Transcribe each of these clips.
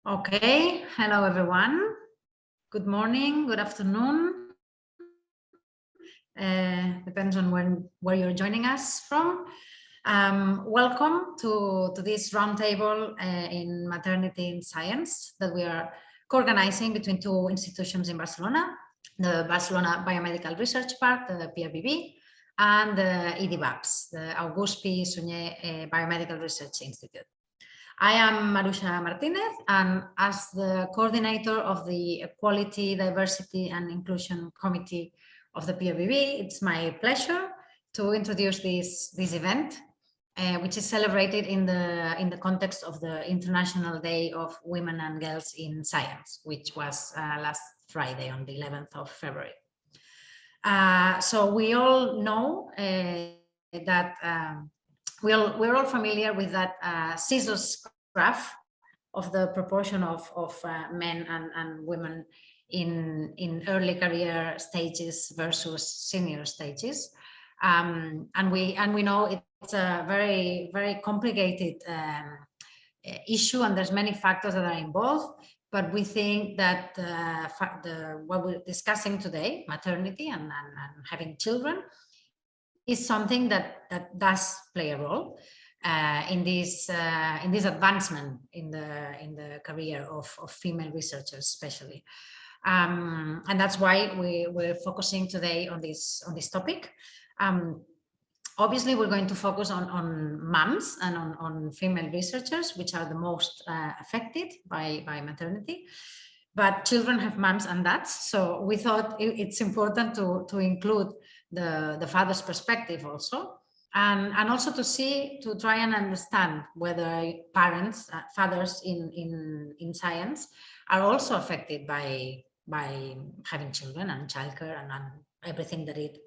Okay, hello everyone. Good morning, good afternoon. Depends on where you're joining us from. Welcome to this roundtable in maternity in science that we are co-organizing between two institutions in Barcelona, the Barcelona Biomedical Research Park, the PRBB, and the IDIBAPS, the August P. Sunyer Biomedical Research Institute. I am Marusha Martinez, and as the coordinator of the Equality, Diversity and Inclusion Committee of the PRBB, it's my pleasure to introduce this event, which is celebrated in the context of the International Day of Women and Girls in Science, which was last Friday on the 11th of February. So we all know that we're all familiar with that scissors graph of the proportion of men and women in early career stages versus senior stages, and we know it's a very complicated issue, and there's many factors that are involved. But we think that what we're discussing today, maternity and having children, is something that does play a role in this advancement in the career of female researchers, especially, and that's why we're focusing today on this topic. Obviously, we're going to focus on moms and on female researchers, which are the most affected by maternity. But children have moms and dads, so we thought it's important to include the father's perspective also, and also to try and understand whether parents, fathers in science, are also affected by having children and childcare and everything that it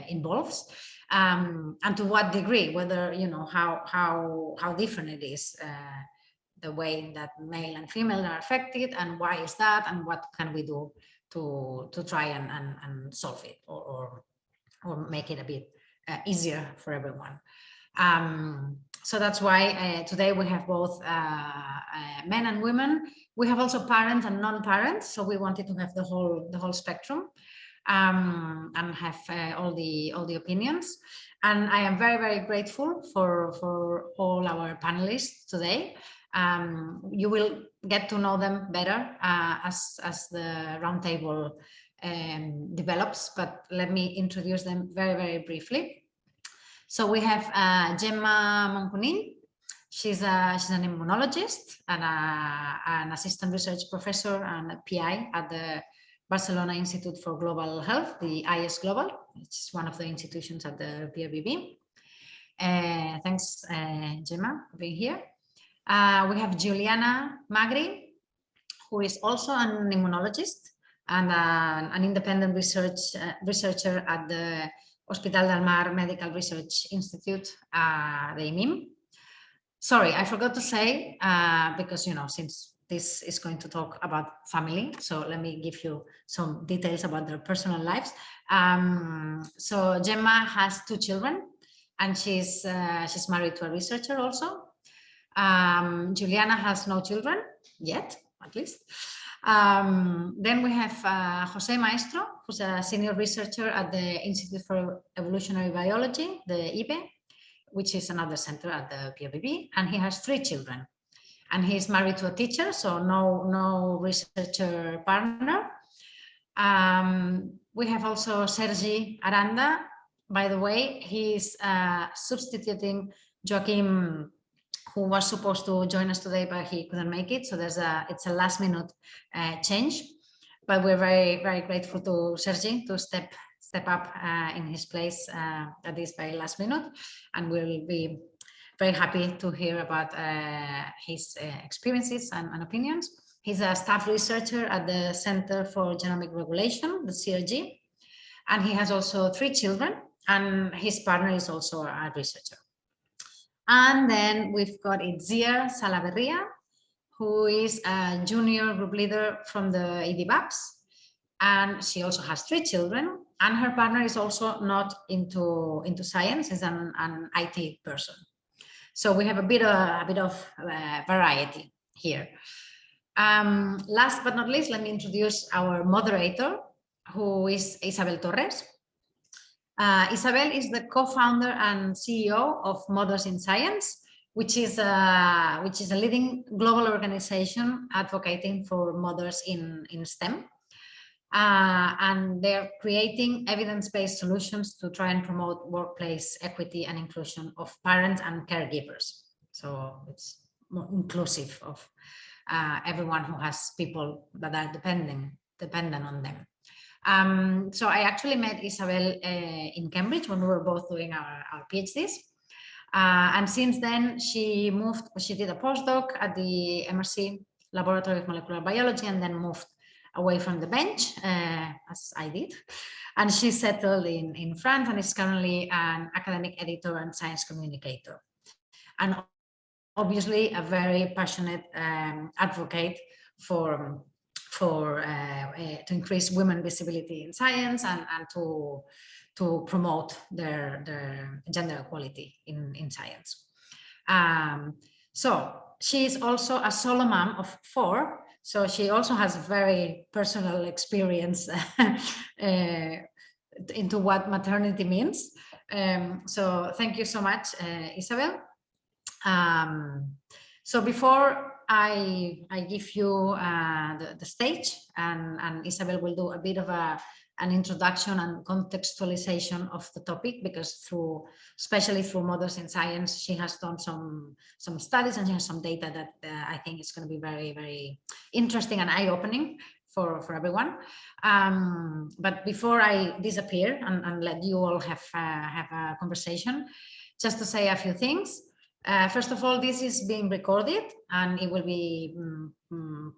involves, and to what degree, whether how different it is. The way that male and female are affected, and why is that, and what can we do to try and solve it or make it a bit easier for everyone. So that's why today we have both men and women. We have also parents and non-parents, so we wanted to have the whole spectrum, and have all the opinions. And I am very grateful for all our panelists today. You will get to know them better as the roundtable develops, but let me introduce them very briefly. So we have Gemma Moncunill. She's an immunologist and an assistant research professor and a PI at the Barcelona Institute for Global Health, the ISGlobal, which is one of the institutions at the PRBB. Thanks, Gemma, for being here. We have Giuliana Magri, who is also an immunologist and an independent researcher at the Hospital del Mar Medical Research Institute, the IMIM. Sorry, I forgot to say, because, since this is going to talk about family, so let me give you some details about their personal lives. So Gemma has 2 children, and she's married to a researcher also. Giuliana has no children yet, at least. Then we have José Maestro, who's a senior researcher at the Institute for Evolutionary Biology, the IBE, which is another center at the PRBB, and he has 3 children. And he's married to a teacher, so no researcher partner. We have also Sergi Aranda. By the way, he's substituting Joaquim, who was supposed to join us today, but he couldn't make it. So it's a last minute change, but we're very grateful to Sergi to step up in his place at this very last minute, and we'll be very happy to hear about his experiences and opinions. He's a staff researcher at the Center for Genomic Regulation, the CRG, and he has also 3 children, and his partner is also a researcher. And then we've got Itziar Salaverria, who is a junior group leader from the IDIBAPS, and she also has 3 children, and her partner is also not into science, is an IT person. So we have a bit of variety here. Last but not least, let me introduce our moderator, who is Isabel Torres. Isabel is the co-founder and CEO of Mothers in Science, which is a leading global organization advocating for mothers in STEM. And they're creating evidence-based solutions to try and promote workplace equity and inclusion of parents and caregivers. So it's more inclusive of everyone who has people that are dependent on them. So I actually met Isabel in Cambridge when we were both doing our PhDs. And since then, she did a postdoc at the MRC Laboratory of Molecular Biology and then moved away from the bench, as I did. And she settled in France and is currently an academic editor and science communicator. And obviously a very passionate advocate to increase women visibility in science and to promote their gender equality in science. So she is also a solo mom of 4. So she also has very personal experience into what maternity means. So thank you so much, Isabel. So before I give you the stage, and Isabel will do a bit of an introduction and contextualization of the topic, because especially through Mothers in Science, she has done some studies and she has some data that I think is going to be very, very interesting and eye-opening for everyone. But before I disappear and let you all have a conversation, just to say a few things. First of all, this is being recorded and it will be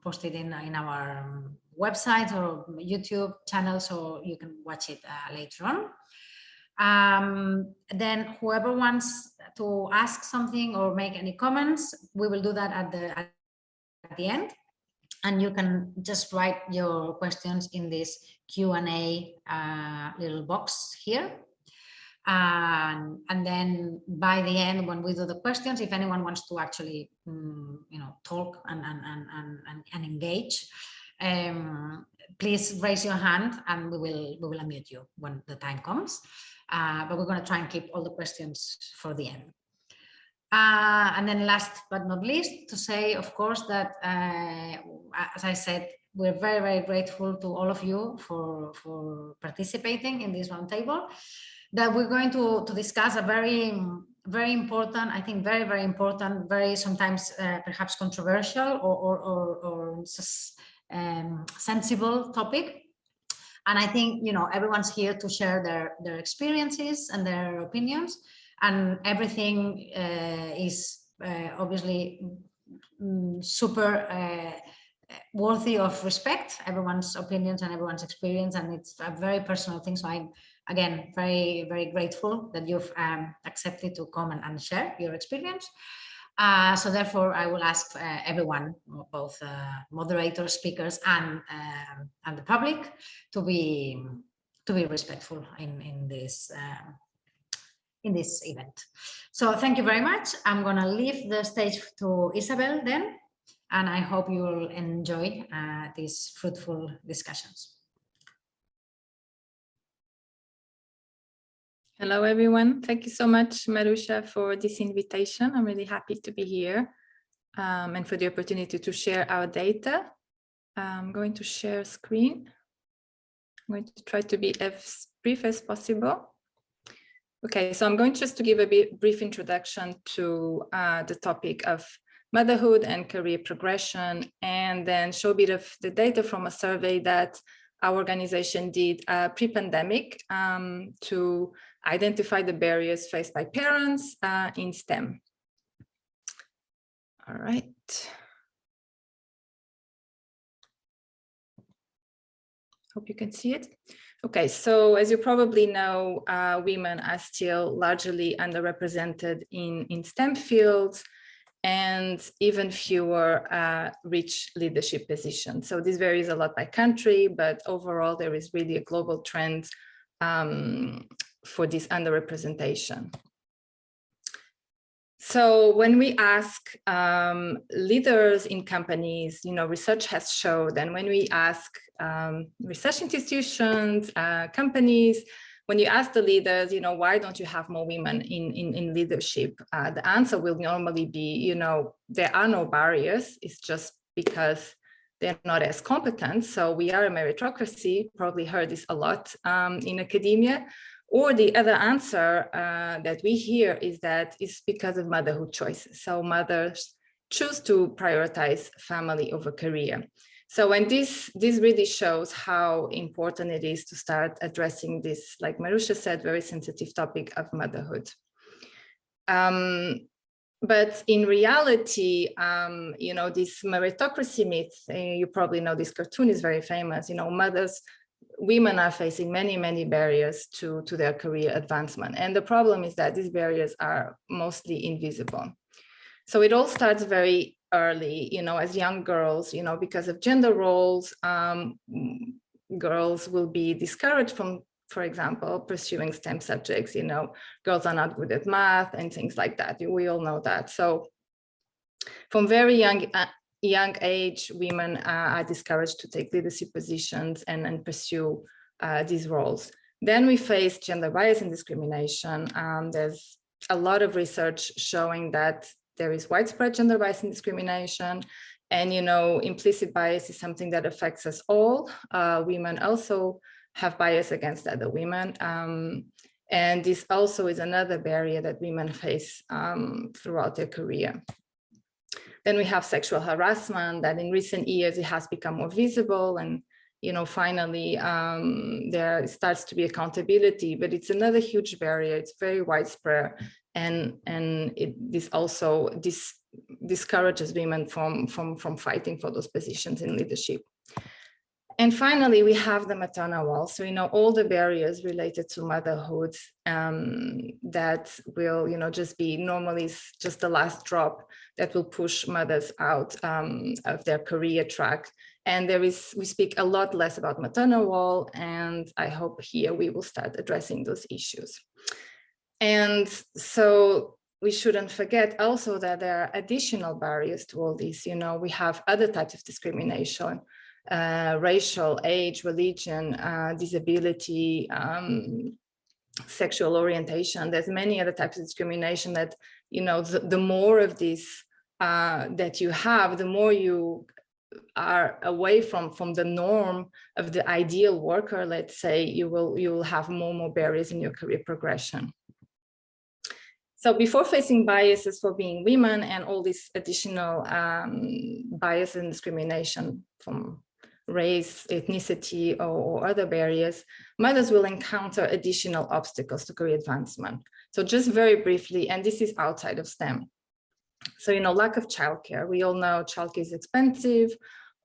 posted in our website or YouTube channel, so you can watch it later on. Then whoever wants to ask something or make any comments, we will do that at the end. And you can just write your questions in this Q&A little box here. And then by the end, when we do the questions, if anyone wants to actually talk and engage, please raise your hand and we will unmute you when the time comes. But we're going to try and keep all the questions for the end. And then last but not least, to say, of course, that as I said, we're very, very grateful to all of you for participating in this roundtable. That we're going to discuss a very, very important, I think very, very important, very sometimes perhaps controversial or sensible topic. And I think, everyone's here to share their experiences and their opinions, and everything is obviously super worthy of respect, everyone's opinions and everyone's experience, and it's a very personal thing. So I'm, again, very, very grateful that you've accepted to come and share your experience. So therefore, I will ask everyone, both moderators, speakers, and the public, to be respectful in this event. So thank you very much. I'm going to leave the stage to Isabel then, and I hope you will enjoy these fruitful discussions. Hello, everyone. Thank you so much, Marusha, for this invitation. I'm really happy to be here and for the opportunity to share our data. I'm going to share screen. I'm going to try to be as brief as possible. Okay, so I'm going just to give a brief introduction to the topic of motherhood and career progression, and then show a bit of the data from a survey that our organization did pre-pandemic to identify the barriers faced by parents in STEM. All right. Hope you can see it. Okay, so as you probably know, women are still largely underrepresented in STEM fields, and even fewer reach leadership positions. So this varies a lot by country, but overall there is really a global trend for this underrepresentation. So when we ask leaders in companies, research has showed, and when we ask research institutions, companies, when you ask the leaders, why don't you have more women in leadership? The answer will normally be, there are no barriers. It's just because they're not as competent. So we are a meritocracy, probably heard this a lot in academia. Or the other answer that we hear is that it's because of motherhood choices. So mothers choose to prioritize family over career. So when this really shows how important it is to start addressing this, like Marusha said, very sensitive topic of motherhood. But in reality, this meritocracy myth, you probably know this cartoon is very famous, women are facing many, many barriers to their career advancement. And the problem is that these barriers are mostly invisible. So it all starts very early, as young girls, because of gender roles, girls will be discouraged from, for example, pursuing STEM subjects, girls are not good at math and things like that. We all know that. So from very young age, women are discouraged to take leadership positions and pursue these roles. Then we face gender bias and discrimination. There's a lot of research showing that there is widespread gender bias and discrimination. And, implicit bias is something that affects us all. Women also have bias against other women. And this also is another barrier that women face throughout their career. Then we have sexual harassment that in recent years, it has become more visible and, finally there starts to be accountability, but it's another huge barrier. It's very widespread. And this also discourages women from fighting for those positions in leadership. And finally, we have the maternal wall. So, all the barriers related to motherhood that will, just be normally just the last drop that will push mothers out of their career track. And we speak a lot less about maternal wall. And I hope here we will start addressing those issues. And so we shouldn't forget also that there are additional barriers to all this. We have other types of discrimination. Racial, age, religion, disability, sexual orientation. There's many other types of discrimination that, the more of this that you have, the more you are away from the norm of the ideal worker, let's say, you will have more barriers in your career progression. So before facing biases for being women and all this additional bias and discrimination from race, ethnicity, or other barriers, mothers will encounter additional obstacles to career advancement. So just very briefly, and this is outside of STEM. So, lack of childcare. We all know childcare is expensive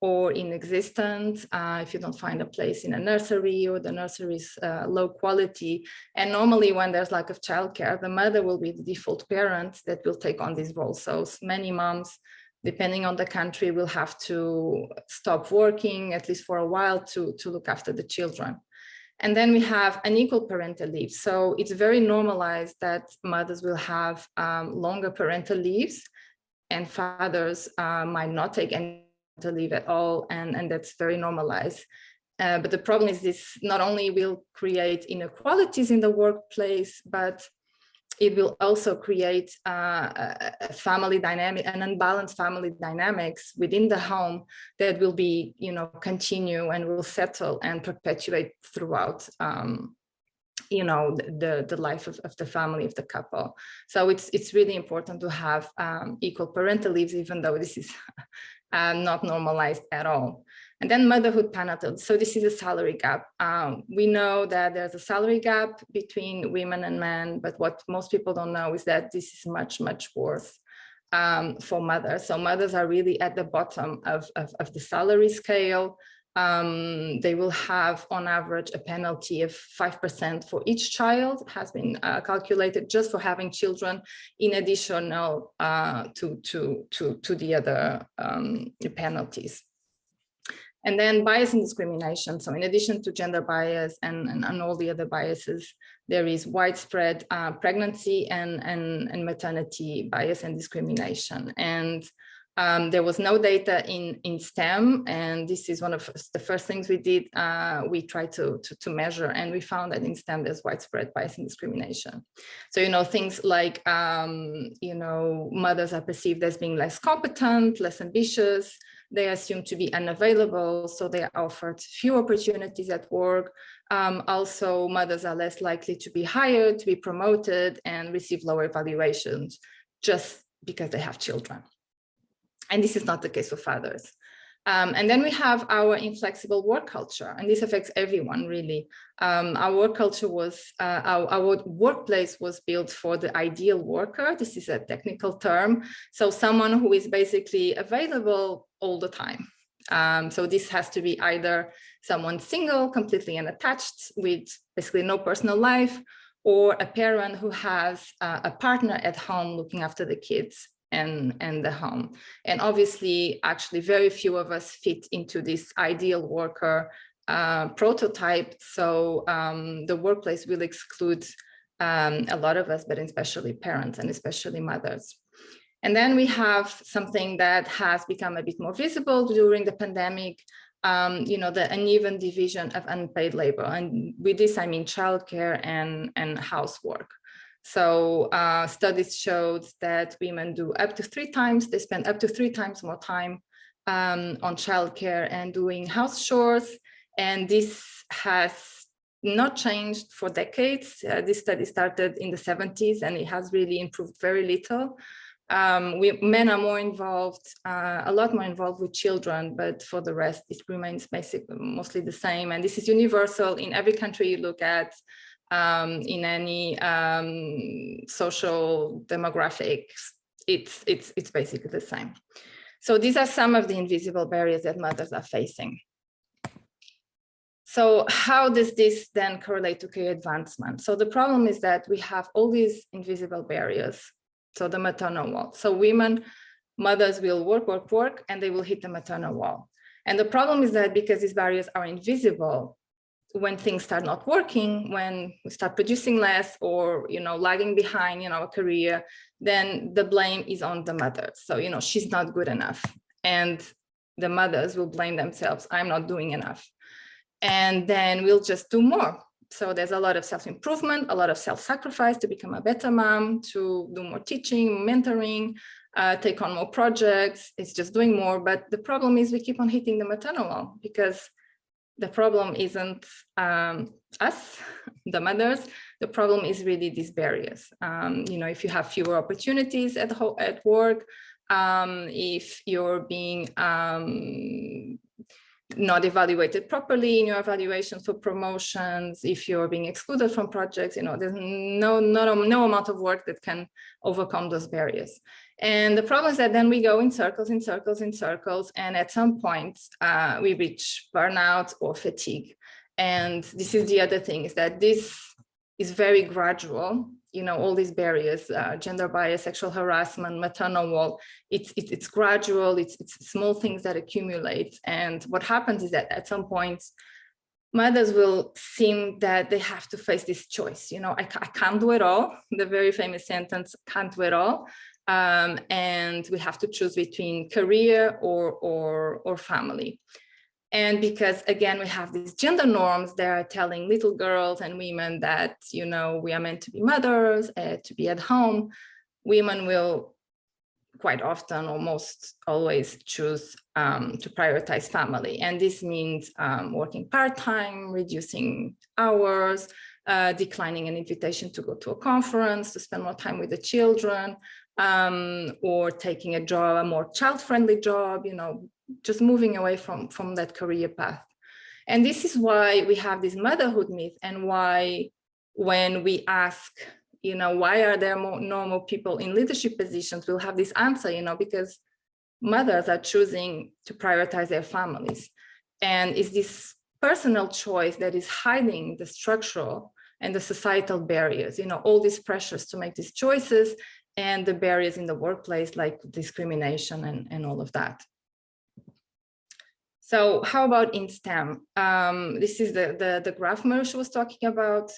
or inexistent if you don't find a place in a nursery, or the nursery is low quality. And normally when there's lack of childcare, the mother will be the default parent that will take on this role. So many moms, depending on the country, will have to stop working, at least for a while, to look after the children. And then we have unequal parental leave. So it's very normalized that mothers will have longer parental leaves, and fathers might not take any parental leave at all, and that's very normalized. But the problem is this not only will create inequalities in the workplace, but it will also create a family dynamic, an unbalanced family dynamics within the home that will be, continue and will settle and perpetuate throughout, the life of the family, of the couple. So it's really important to have equal parental leaves, even though this is not normalized at all. And then motherhood penalty. So this is a salary gap. We know that there's a salary gap between women and men, but what most people don't know is that this is much, much worse for mothers. So mothers are really at the bottom of the salary scale. They will have on average a penalty of 5% for each child, has been calculated just for having children, in addition to the other penalties. And then bias and discrimination. So in addition to gender bias and all the other biases, there is widespread pregnancy and maternity bias and discrimination. And there was no data in STEM, and this is one of the first things we did. We tried to measure, and we found that in STEM there's widespread bias and discrimination. So, you know, things like, you know, mothers are perceived as being less competent, less ambitious. They are assumed to be unavailable, so they are offered few opportunities at work. Also, mothers are less likely to be hired, to be promoted, and receive lower evaluations just because they have children. And this is not the case for fathers. And then we have our inflexible work culture, and this affects everyone really. Our work culture was, our workplace was built for the ideal worker. This is a technical term. So someone who is basically available all the time. So this has to be either someone single, completely unattached with basically no personal life, or a parent who has a partner at home looking after the kids and the home. And obviously, actually, very few of us fit into this ideal worker prototype. So the workplace will exclude a lot of us, but especially parents and especially mothers. And then we have something that has become a bit more visible during the pandemic, you know, the uneven division of unpaid labor. And with this, I mean childcare and housework. So studies showed that women do up to 3 times, they spend up to 3 times more time on childcare and doing house chores. And this has not changed for decades. This study started in the 70s and it has really improved very little. Men are more involved, a lot more involved with children, but for the rest, it remains basically mostly the same. And this is universal in every country you look at. In any social demographics, it's basically the same. So these are some of the invisible barriers that mothers are facing. So how does this then correlate to career advancement? So the problem is that we have all these invisible barriers. So the maternal wall. So mothers will work, and they will hit the maternal wall. And the problem is that because these barriers are invisible, when things start not working, when we start producing less or, you know, lagging behind in our career, then the blame is on the mother. So, you know, she's not good enough. And the mothers will blame themselves. I'm not doing enough. And then we'll just do more. So there's a lot of self-improvement, a lot of self-sacrifice to become a better mom, to do more teaching, mentoring, take on more projects. It's just doing more. But the problem is we keep on hitting the maternal wall because the problem isn't us, the mothers. The problem is really these barriers. You know, if you have fewer opportunities at work, if you're being not evaluated properly in your evaluations for promotions, if you're being excluded from projects, you know, there's no amount of work that can overcome those barriers. And the problem is that then we go in circles, and at some point we reach burnout or fatigue. And this is the other thing, is that this is very gradual. You know, all these barriers, gender bias, sexual harassment, maternal wall, it's gradual, it's small things that accumulate. And what happens is that at some point, mothers will seem that they have to face this choice. You know, I can't do it all. The very famous sentence, can't do it all. And we have to choose between career or family. And because, again, we have these gender norms that are telling little girls and women that, you know, we are meant to be mothers, to be at home, women will quite often, almost always, choose to prioritize family. And this means working part-time, reducing hours, declining an invitation to go to a conference, to spend more time with the children, or taking a job, a more child-friendly job, you know, just moving away from that career path. And this is why we have this motherhood myth, and why when we ask, you know, why are there more normal people in leadership positions, we'll have this answer, you know, because mothers are choosing to prioritize their families. And it's this personal choice that is hiding the structural and the societal barriers, you know, all these pressures to make these choices and the barriers in the workplace, like discrimination and all of that. So how about in STEM? This is the graph Marusha was talking about.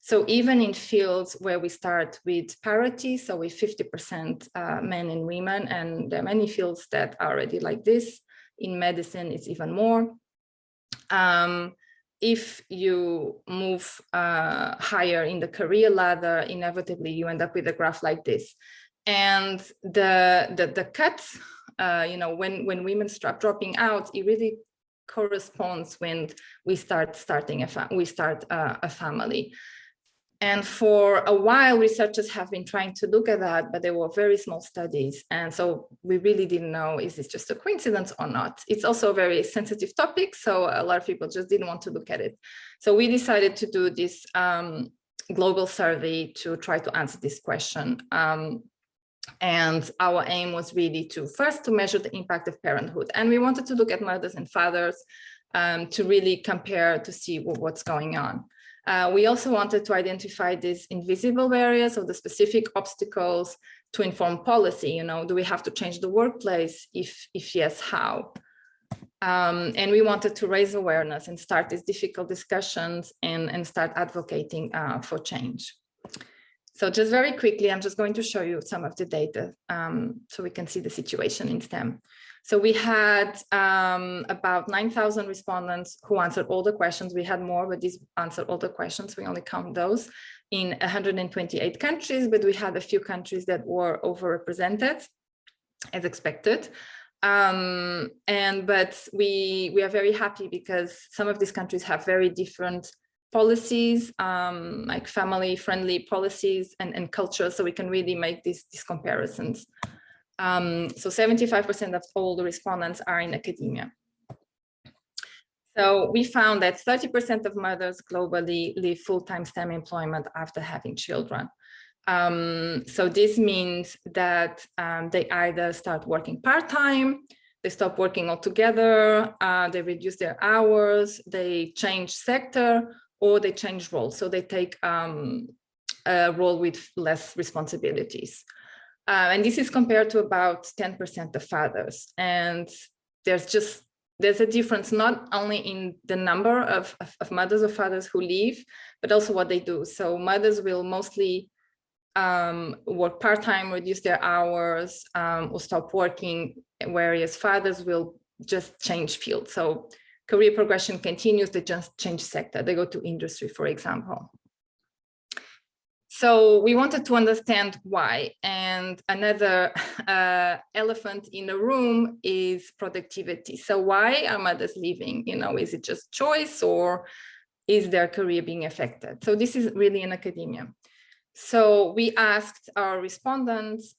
So even in fields where we start with parity, so with 50% men and women, and there are many fields that are already like this. In medicine, it's even more. If you move higher in the career ladder, inevitably you end up with a graph like this. And the cuts, you know, when women start dropping out, it really corresponds when we start a family. And for a while, researchers have been trying to look at that, but they were very small studies. And so we really didn't know, is this just a coincidence or not? It's also a very sensitive topic, so a lot of people just didn't want to look at it. So we decided to do this global survey to try to answer this question. And our aim was really to first to measure the impact of parenthood. And we wanted to look at mothers and fathers to really compare to see what's going on. We also wanted to identify these invisible barriers or the specific obstacles to inform policy. You know, do we have to change the workplace? If yes, how? And we wanted to raise awareness and start these difficult discussions and start advocating for change. So just very quickly, I'm just going to show you some of the data so we can see the situation in STEM. So we had about 9,000 respondents who answered all the questions. We had more, but these answered all the questions. We only count those in 128 countries, but we had a few countries that were overrepresented as expected. But we are very happy because some of these countries have very different policies, like family-friendly policies and culture, so we can really make these comparisons. So 75% of all the respondents are in academia. So we found that 30% of mothers globally leave full-time STEM employment after having children. So this means that they either start working part-time, they stop working altogether, they reduce their hours, they change sector, or they change roles. So they take a role with less responsibilities. And this is compared to about 10% of fathers. And there's a difference not only in the number of mothers or fathers who leave, but also what they do. So mothers will mostly work part-time, reduce their hours, or stop working, whereas fathers will just change field. So career progression continues, they just change sector. They go to industry, for example. So we wanted to understand why. And another elephant in the room is productivity. So why are mothers leaving? You know, is it just choice or is their career being affected? So this is really in academia. So we asked our respondents,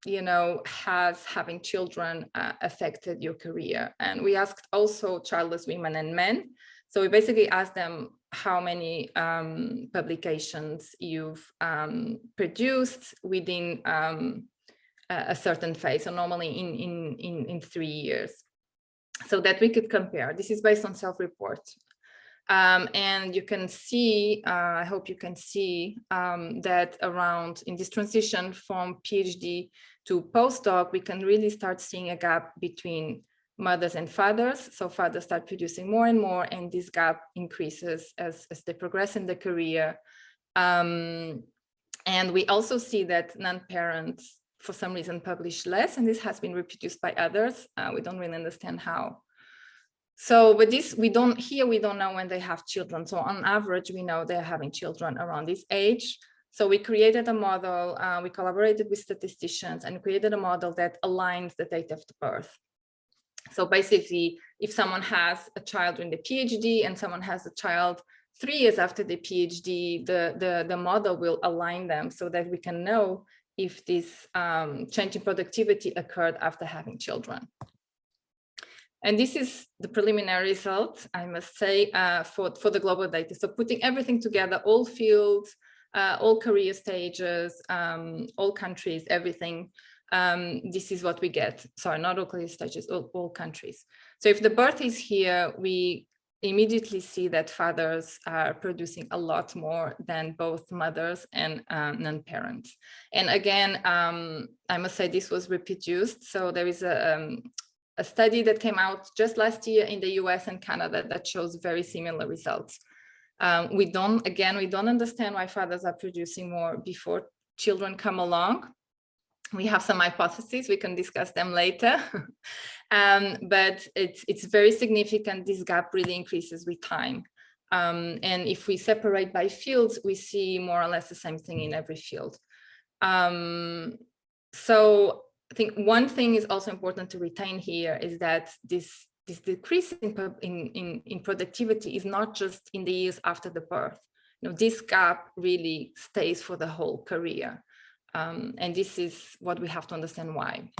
you know, has having children affected your career? And we asked also childless women and men. So we basically asked them how many publications you've produced within a certain phase, so normally in 3 years, so that we could compare. This is based on self-report. And you can see, I hope you can see that around in this transition from PhD to postdoc, we can really start seeing a gap between mothers and fathers. So fathers start producing more and more, and this gap increases as they progress in the career. And we also see that non-parents, for some reason, publish less, and this has been reproduced by others. We don't really understand how. So, but this, we don't know when they have children. So on average, we know they're having children around this age. So we created a model, we collaborated with statisticians and created a model that aligns the date of the birth. So basically, if someone has a child during the PhD and someone has a child 3 years after the PhD, the model will align them so that we can know if this change in productivity occurred after having children. And this is the preliminary result, I must say, for the global data. So putting everything together, all fields, all career stages, all countries, everything, this is what we get. Sorry, not all career stages, all countries. So if the birth is here, we immediately see that fathers are producing a lot more than both mothers and non-parents. And again, I must say this was reproduced. So there is a study that came out just last year in the US and Canada that shows very similar results. We don't understand why fathers are producing more before children come along. We have some hypotheses, we can discuss them later. But it's very significant. This gap really increases with time. And if we separate by fields, we see more or less the same thing in every field. So I think one thing is also important to retain here is that this decrease in productivity is not just in the years after the birth. You know, this gap really stays for the whole career. And this is what we have to understand why.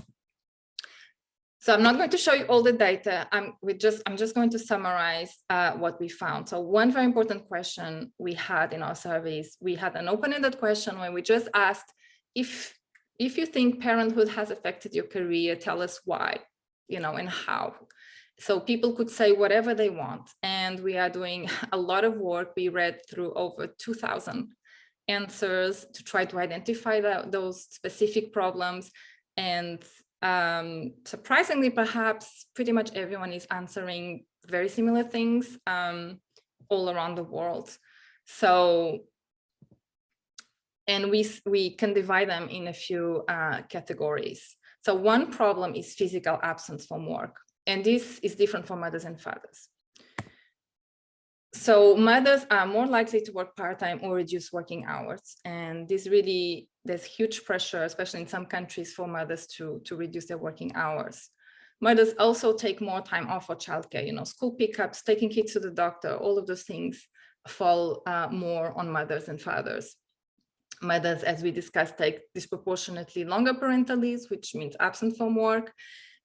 So I'm not going to show you all the data. I'm just going to summarize what we found. So one very important question we had in our surveys, we had an open-ended question when we just asked, if you think parenthood has affected your career, tell us why, you know, and how. So people could say whatever they want. And we are doing a lot of work. We read through over 2,000 answers to try to identify those specific problems. And surprisingly, perhaps pretty much everyone is answering very similar things all around the world. So, and we can divide them in a few categories. So one problem is physical absence from work. And this is different for mothers and fathers. So mothers are more likely to work part-time or reduce working hours. And this really, there's huge pressure, especially in some countries, for mothers to reduce their working hours. Mothers also take more time off for childcare, you know, school pickups, taking kids to the doctor, all of those things fall more on mothers and fathers. Mothers, as we discussed, take disproportionately longer parental leaves, which means absent from work.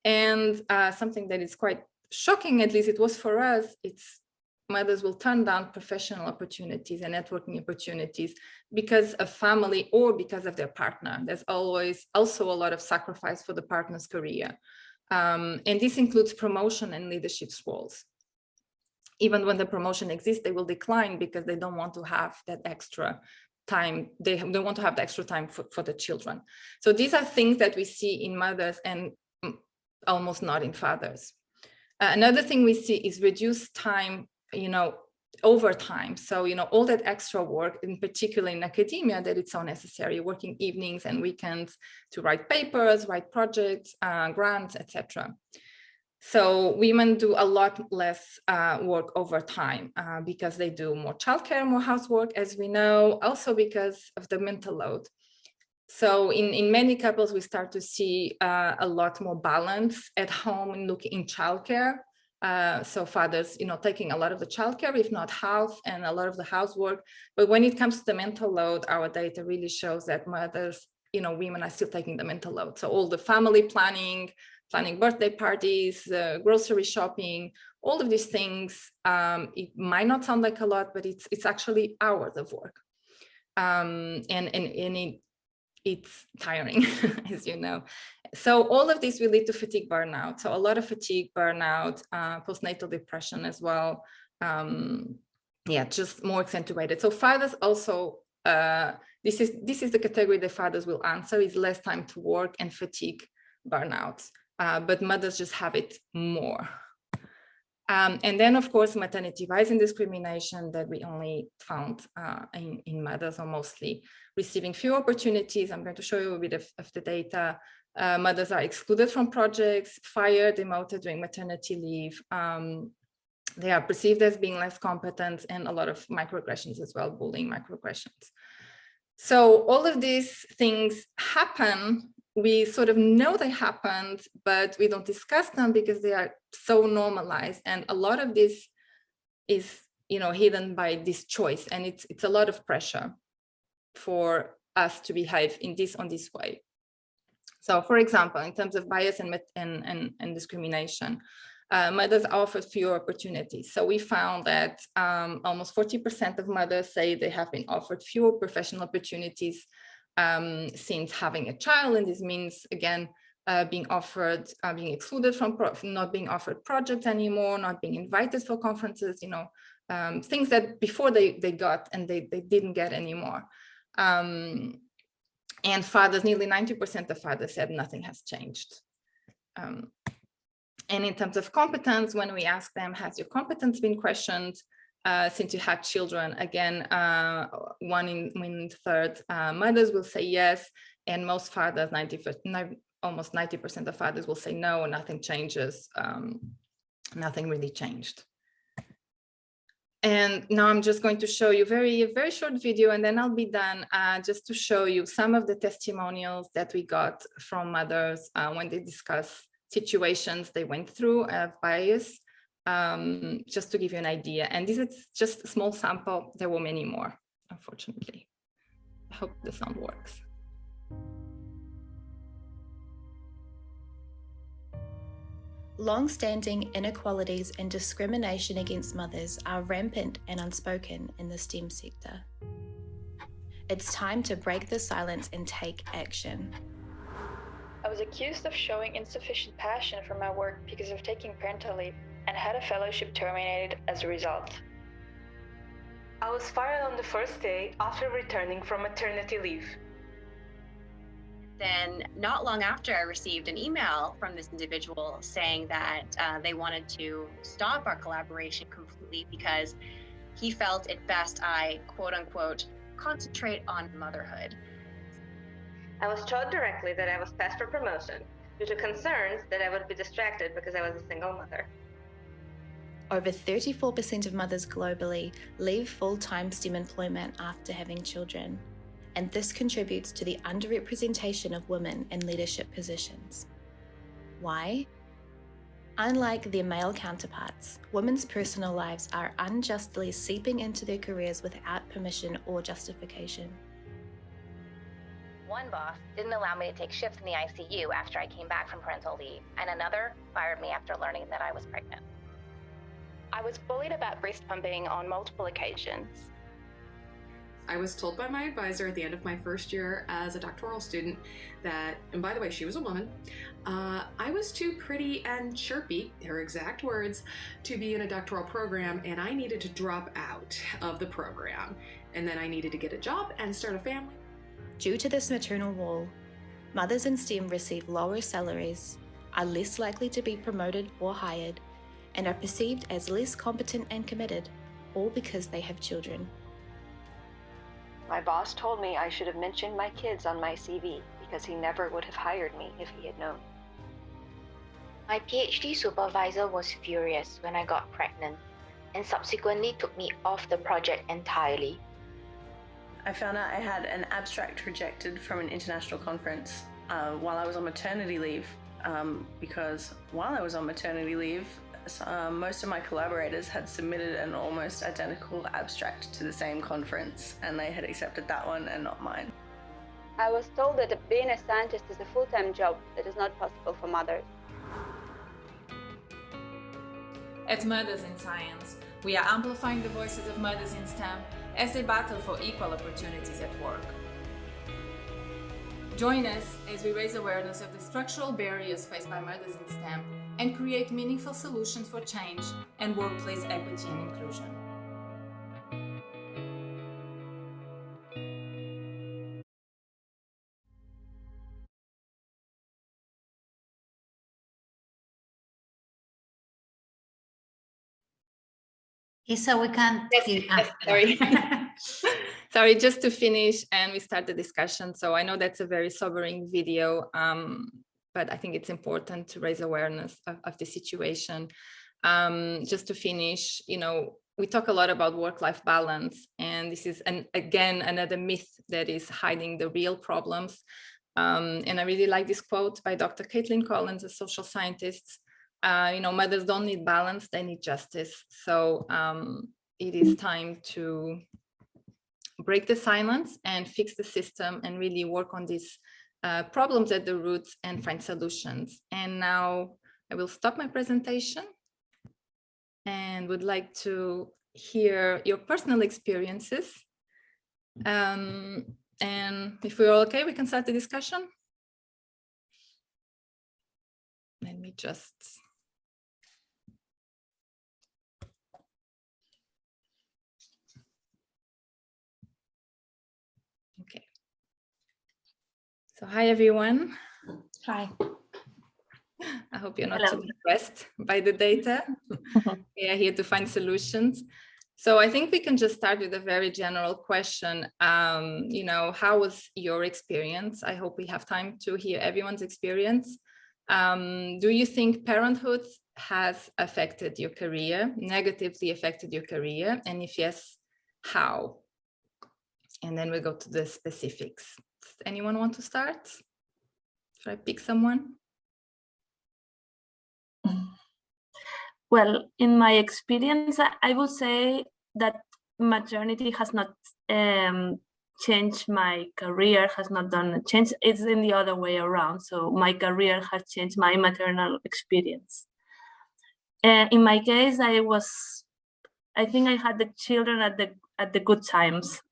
And something that is quite shocking, at least it was for us, it's mothers will turn down professional opportunities and networking opportunities because of family or because of their partner. There's always also a lot of sacrifice for the partner's career. And this includes promotion and leadership roles. Even when the promotion exists, they will decline because they don't want to have that extra time. They want to have the extra time for the children. So these are things that we see in mothers and almost not in fathers. Another thing we see is reduced time, you know, overtime. So, you know, all that extra work, in particular in academia, that it's so necessary, working evenings and weekends to write papers, write projects, grants, etc. So women do a lot less work overtime because they do more childcare, more housework, as we know, also because of the mental load. So in many couples, we start to see a lot more balance at home and looking in childcare. So fathers, you know, taking a lot of the childcare, if not half, and a lot of the housework. But when it comes to the mental load, our data really shows that mothers, you know, women are still taking the mental load. So all the family planning birthday parties, grocery shopping, all of these things, it might not sound like a lot, but it's actually hours of work. It's tiring, as you know. So all of this will lead to fatigue burnout. So a lot of fatigue, burnout, postnatal depression as well. Yeah, just more accentuated. So fathers also, this is the category that fathers will answer, is less time to work and fatigue, burnout. But mothers just have it more. And then, of course, maternity violence and discrimination that we only found in mothers, or mostly receiving few opportunities. I'm going to show you a bit of the data. Mothers are excluded from projects, fired, demoted during maternity leave. They are perceived as being less competent, and a lot of microaggressions as well, bullying, microaggressions. So all of these things happen. We sort of know they happened, but we don't discuss them because they are so normalized. And a lot of this is, you know, hidden by this choice. And it's a lot of pressure for us to behave on this way. So, for example, in terms of bias and discrimination, mothers are offered fewer opportunities. So we found that almost 40% of mothers say they have been offered fewer professional opportunities since having a child. And this means, again, being excluded from, not being offered projects anymore, not being invited for conferences, you know, things that before they got and they didn't get anymore. And fathers, nearly 90% of fathers said nothing has changed. And in terms of competence, when we ask them, has your competence been questioned? since you have children. Again, 1 in 3 mothers will say yes, and most fathers, almost 90% of fathers will say no, nothing changes, nothing really changed. And now I'm just going to show you a very short video, and then I'll be done, just to show you some of the testimonials that we got from mothers when they discuss situations they went through of bias, just to give you an idea. And this is just a small sample. There were many more, unfortunately. I hope the sound works. Long-standing inequalities and discrimination against mothers are rampant and unspoken in the STEM sector. It's time to break the silence and take action. I was accused of showing insufficient passion for my work because of taking parental leave and had a fellowship terminated as a result. I was fired on the first day after returning from maternity leave. Then not long after, I received an email from this individual saying that they wanted to stop our collaboration completely because he felt it best I, quote unquote, concentrate on motherhood. I was told directly that I was passed for promotion due to concerns that I would be distracted because I was a single mother. Over 34% of mothers globally leave full-time STEM employment after having children, and this contributes to the underrepresentation of women in leadership positions. Why? Unlike their male counterparts, women's personal lives are unjustly seeping into their careers without permission or justification. One boss didn't allow me to take shifts in the ICU after I came back from parental leave, and another fired me after learning that I was pregnant. I was bullied about breast pumping on multiple occasions. I was told by my advisor at the end of my first year as a doctoral student that, and by the way, she was a woman, I was too pretty and chirpy, her exact words, to be in a doctoral program, and I needed to drop out of the program. And then I needed to get a job and start a family. Due to this maternal wall, mothers in STEM receive lower salaries, are less likely to be promoted or hired, and are perceived as less competent and committed, all because they have children. My boss told me I should have mentioned my kids on my CV because he never would have hired me if he had known. My PhD supervisor was furious when I got pregnant and subsequently took me off the project entirely. I found out I had an abstract rejected from an international conference while I was on maternity leave, because while I was on maternity leave, most of my collaborators had submitted an almost identical abstract to the same conference, and they had accepted that one and not mine. I was told that being a scientist is a full-time job that is not possible for mothers. At Mothers in Science, we are amplifying the voices of mothers in STEM as they battle for equal opportunities at work. Join us as we raise awareness of the structural barriers faced by mothers in STEM and create meaningful solutions for change and workplace equity and inclusion. Isa, we can't. Yes, sorry. Sorry, just to finish and we start the discussion. So I know that's a very sobering video, but I think it's important to raise awareness of the situation. Just to finish, we talk a lot about work-life balance, and this is, again, another myth that is hiding the real problems. And I really like this quote by Dr. Caitlin Collins, a social scientist. Mothers don't need balance, they need justice. So it is time to break the silence and fix the system and really work on these problems at the roots and find solutions. And now I will stop my presentation and would like to hear your personal experiences. And if we're all okay, we can start the discussion. Let me just... Okay. So hi, everyone. Hi. I hope you're not too impressed by the data. We are here to find solutions. So I think we can just start with a very general question. You know, how was your experience? I hope we have time to hear everyone's experience. Do you think parenthood has affected your career, negatively affected your career? And if yes, how? And then we'll go to the specifics. Does anyone want to start? Should I pick someone? Well, in my experience, I would say that maternity has not changed my career, has not done a change. It's in the other way around. So my career has changed my maternal experience. In my case, I think I had the children at the good times.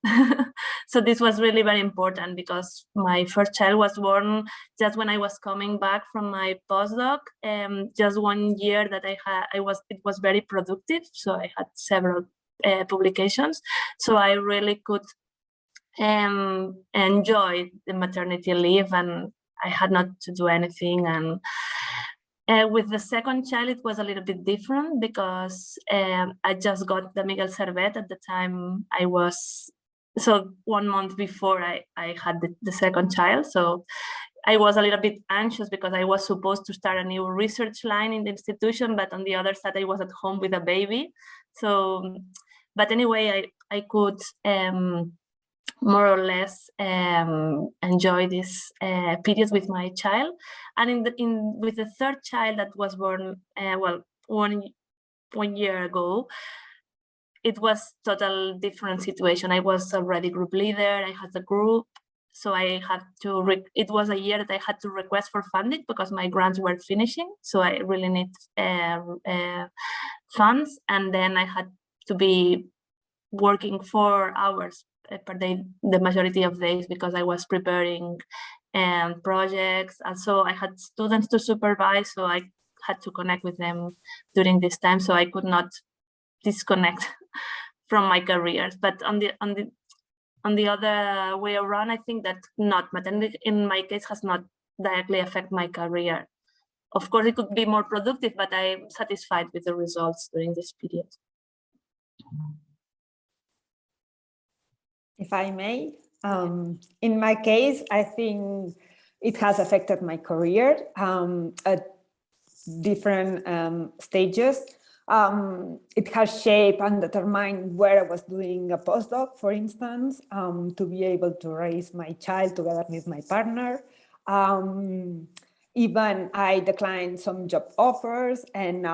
So this was really very important because my first child was born just when I was coming back from my postdoc. Just 1 year that it was very productive. So I had several publications. So I really could enjoy the maternity leave, and I had not to do anything. And with the second child, it was a little bit different because I just got the Miguel Servet at the time. So 1 month before I had the second child. So I was a little bit anxious because I was supposed to start a new research line in the institution, but on the other side, I was at home with a baby. So, but anyway, I could more or less enjoy this period with my child. And with the third child that was born, well, one year ago, it was total different situation. I was already group leader. I had a group, so I had to. It was a year that I had to request for funding because my grants were finishing. So I really need funds, and then I had to be working 4 hours per day, the majority of days, because I was preparing projects, and so I had students to supervise. So I had to connect with them during this time. So I could not disconnect from my careers. But on the other way around, I think that maternity in my case has not directly affected my career. Of course, it could be more productive, but I'm satisfied with the results during this period. If I may, in my case, I think it has affected my career at different stages. It has shaped and determined where I was doing a postdoc, for instance, to be able to raise my child together with my partner. Even I declined some job offers, and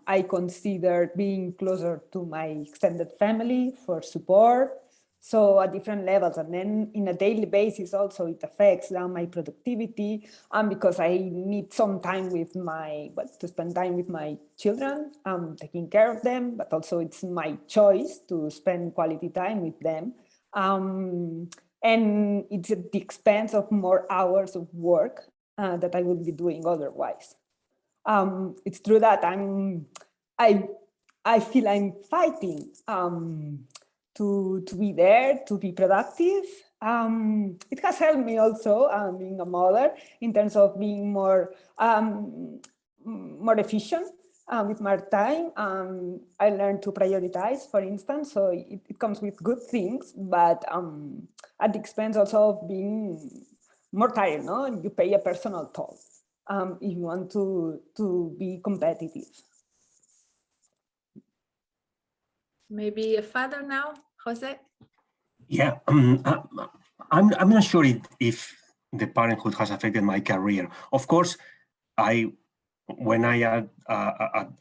I considered being closer to my extended family for support. So at different levels, and then in a daily basis also it affects my productivity, because I need some time with to spend time with my children, taking care of them, but also it's my choice to spend quality time with them. And it's at the expense of more hours of work that I would be doing otherwise. It's true that I feel I'm fighting to be there, to be productive. It has helped me also being a mother in terms of being more efficient with my time. I learned to prioritize, for instance, so it comes with good things, but at the expense also of being more tired, no? You pay a personal toll if you want to be competitive. Maybe a father now, José? Yeah, I'm not sure if the parenthood has affected my career. Of course, when I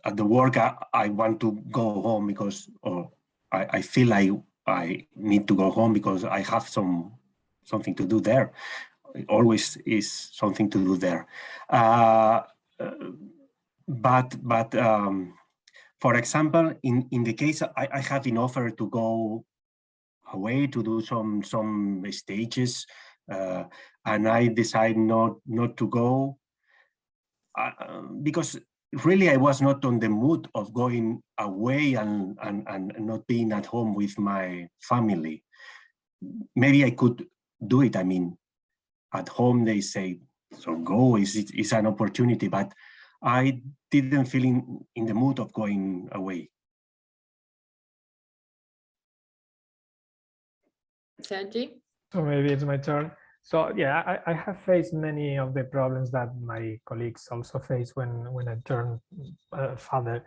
at the work, I want to go home because I feel like I need to go home because I have something to do there. It always is something to do there. But for example, in the case I have been offered to go away to do some stages, and I decide not to go because really I was not on the mood of going away and not being at home with my family. Maybe I could do it. I mean, at home they say, so go, it's an opportunity, but I didn't feel in the mood of going away. Sergi? So maybe it's my turn. So yeah, I have faced many of the problems that my colleagues also face when I turn father.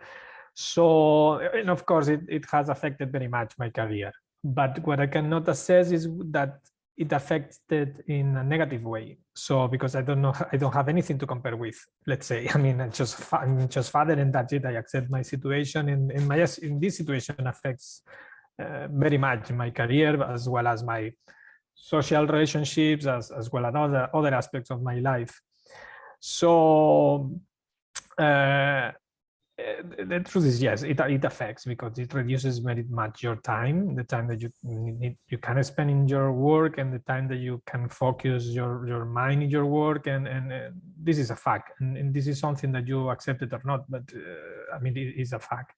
So, and of course, it has affected very much my career. But what I cannot assess is that it affected in a negative way. So because I don't know, I don't have anything to compare with, let's say. I mean, I'm just father and that's it. I accept my situation, and in this situation affects very much my career as well as my social relationships, as well as other aspects of my life. So the truth is, yes, it affects, because it reduces very much your time, the time that you can spend in your work, and the time that you can focus your mind in your work, and this is a fact, and this is something that you accept it or not, but I mean, it is a fact.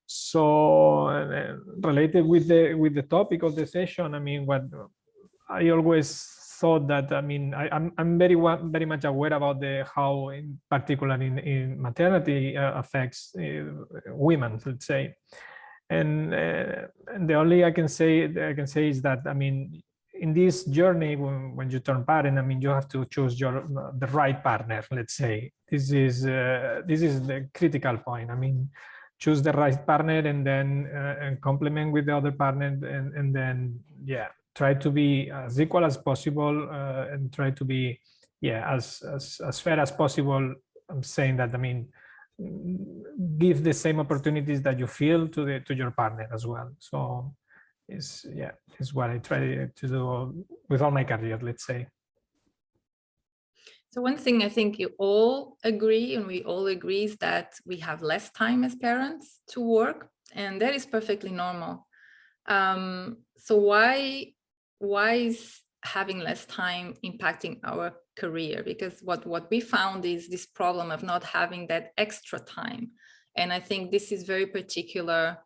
So related with the topic of the session, I mean, what I always thought that, I mean, I'm very much aware about how, in particular in maternity, affects women, let's say, and the only I can say is that, I mean, in this journey, when you turn parent, I mean, you have to choose the right partner. Let's say this is the critical point. I mean, choose the right partner, and then and complement with the other partner, and then try to be as equal as possible, and try to be as fair as possible. I'm saying that, I mean, give the same opportunities that you feel to your partner as well. So is what I try to do with all my career, let's say. So one thing I think you all agree, and we all agree, is that we have less time as parents to work, and that is perfectly normal. So why is having less time impacting our career? Because what we found is this problem of not having that extra time. And I think this is very particular,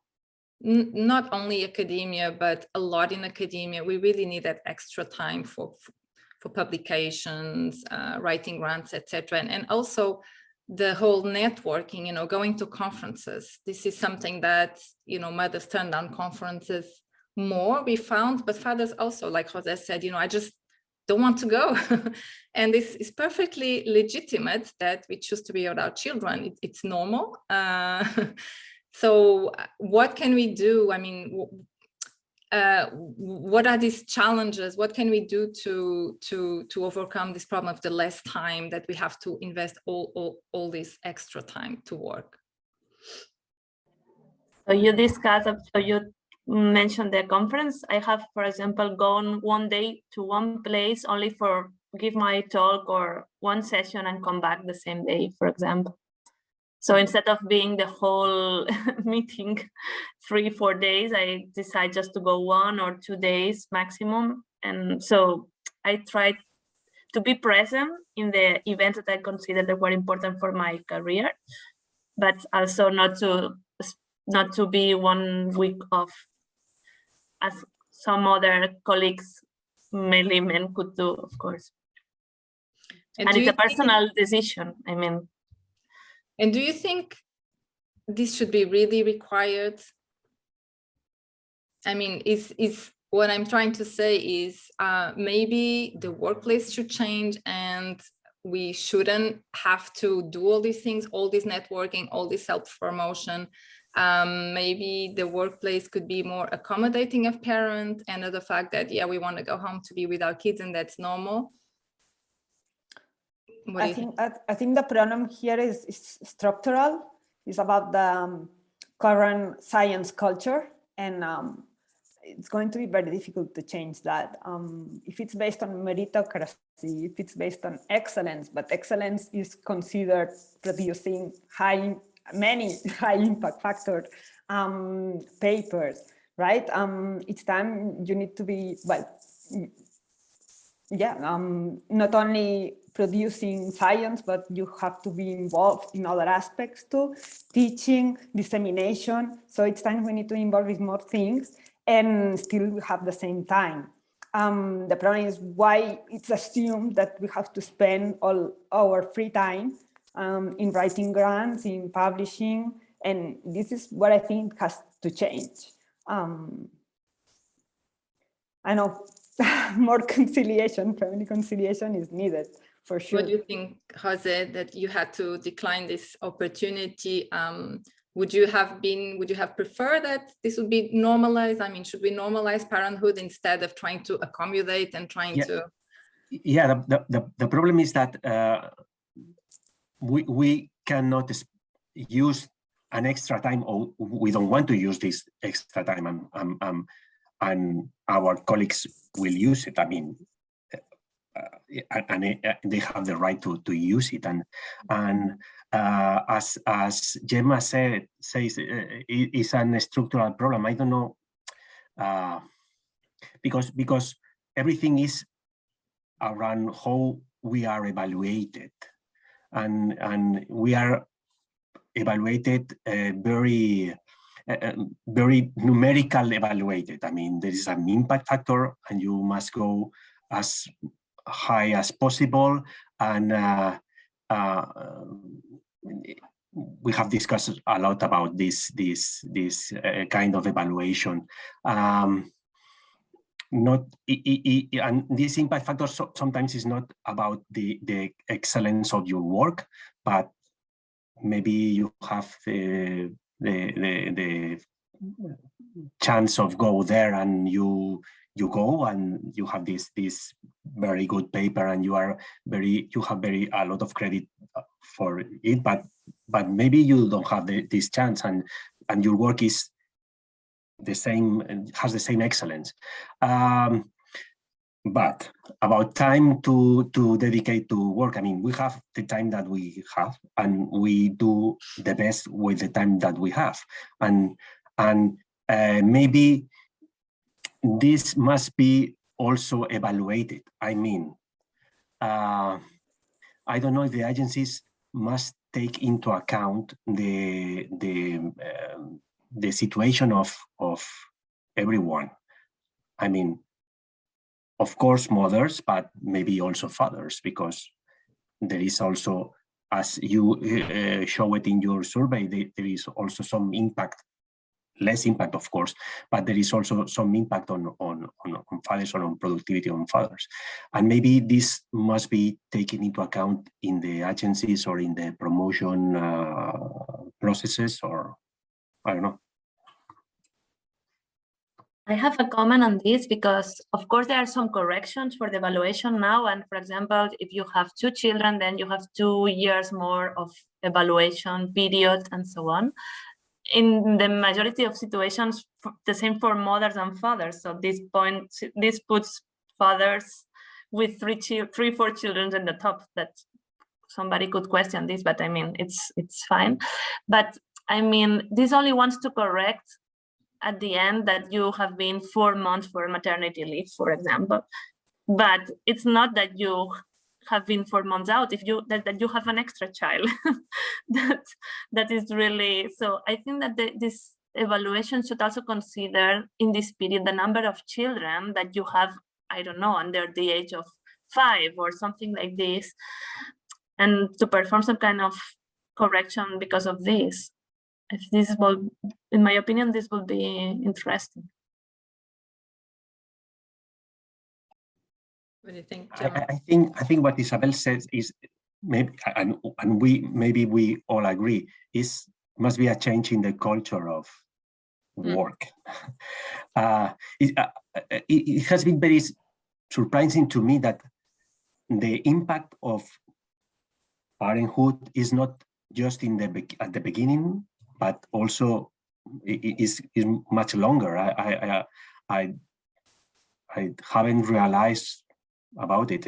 not only academia, but a lot in academia. We really need that extra time for publications, writing grants, etc. And also the whole networking, going to conferences. This is something that, mothers turn down conferences more, we found, but fathers also, like José said, I just don't want to go. And this is perfectly legitimate that we choose to be with our children. It's normal. So what can we do? I mean, what are these challenges? What can we do to overcome this problem of the less time that we have to invest all this extra time to work? So you mentioned the conference. I have, for example, gone one day to one place only for give my talk or one session and come back the same day, for example. So instead of being the whole meeting 3-4 days, I decide just to go 1 or 2 days maximum. And so I try to be present in the events that I consider that were important for my career, but also not to be 1 week off, as some other colleagues, mainly men, could do, of course. And it's a personal decision, I mean. And do you think this should be really required? I mean, is what I'm trying to say is maybe the workplace should change, and we shouldn't have to do all these things, all this networking, all this self-promotion. Maybe the workplace could be more accommodating of parents, and of the fact that, we want to go home to be with our kids, and that's normal. I think the problem here is structural. It's about the current science culture, and it's going to be very difficult to change that. If it's based on meritocracy, if it's based on excellence, but excellence is considered producing many high impact factor papers, right? Each time you need to be, not only producing science, but you have to be involved in other aspects too, teaching, dissemination. So each time we need to involve with more things, and still we have the same time. The problem is why it's assumed that we have to spend all our free time in writing grants, in publishing, and this is what I think has to change. I know more conciliation, family conciliation is needed for sure. What do you think, José, that you had to decline this opportunity? Would you have preferred that this would be normalized? I mean, should we normalize parenthood instead of trying to accommodate and trying to? Yeah, the problem is that we cannot use an extra time, or we don't want to use this extra time, and our colleagues will use it. I mean, and they have the right to use it. And as Gemma says, it's a structural problem. I don't know, because everything is around how we are evaluated, and we are evaluated very numerical evaluated. I mean, there is an impact factor, and you must go as high as possible. And we have discussed a lot about this kind of evaluation. And this impact factor sometimes is not about the excellence of your work, but maybe you have the chance of go there, and you go and you have this very good paper, and you have a lot of credit for it, but maybe you don't have this chance, and your work is the same, has the same excellence. But about time to dedicate to work, I mean, we have the time that we have, and we do the best with the time that we have, and maybe this must be also evaluated. I mean, I don't know if the agencies must take into account the situation of everyone. I mean, of course, mothers, but maybe also fathers, because there is also, as you show it in your survey, there is also some impact, less impact, of course, but there is also some impact on fathers, or on productivity on fathers. And maybe this must be taken into account in the agencies or in the promotion processes, or I don't know. I have a comment on this, because of course there are some corrections for the evaluation now. And for example, if you have 2 children, then you have 2 years more of evaluation period and so on. In the majority of situations, the same for mothers and fathers. So this puts fathers with 4 children in the top. That somebody could question this, but I mean, it's fine. But I mean, this only wants to correct at the end that you have been 4 months for maternity leave, for example. But it's not that you have been 4 months out, if you that you have an extra child. that is really, so I think that this evaluation should also consider in this period the number of children that you have, I don't know, under the age of 5 or something like this, and to perform some kind of correction because of this. If this will, in my opinion, this will be interesting. What do you think, Gemma? I think what Isabel says is maybe, and we all agree, must be a change in the culture of work. It has been very surprising to me that the impact of parenthood is not just at the beginning, but also is much longer. I haven't realized about it,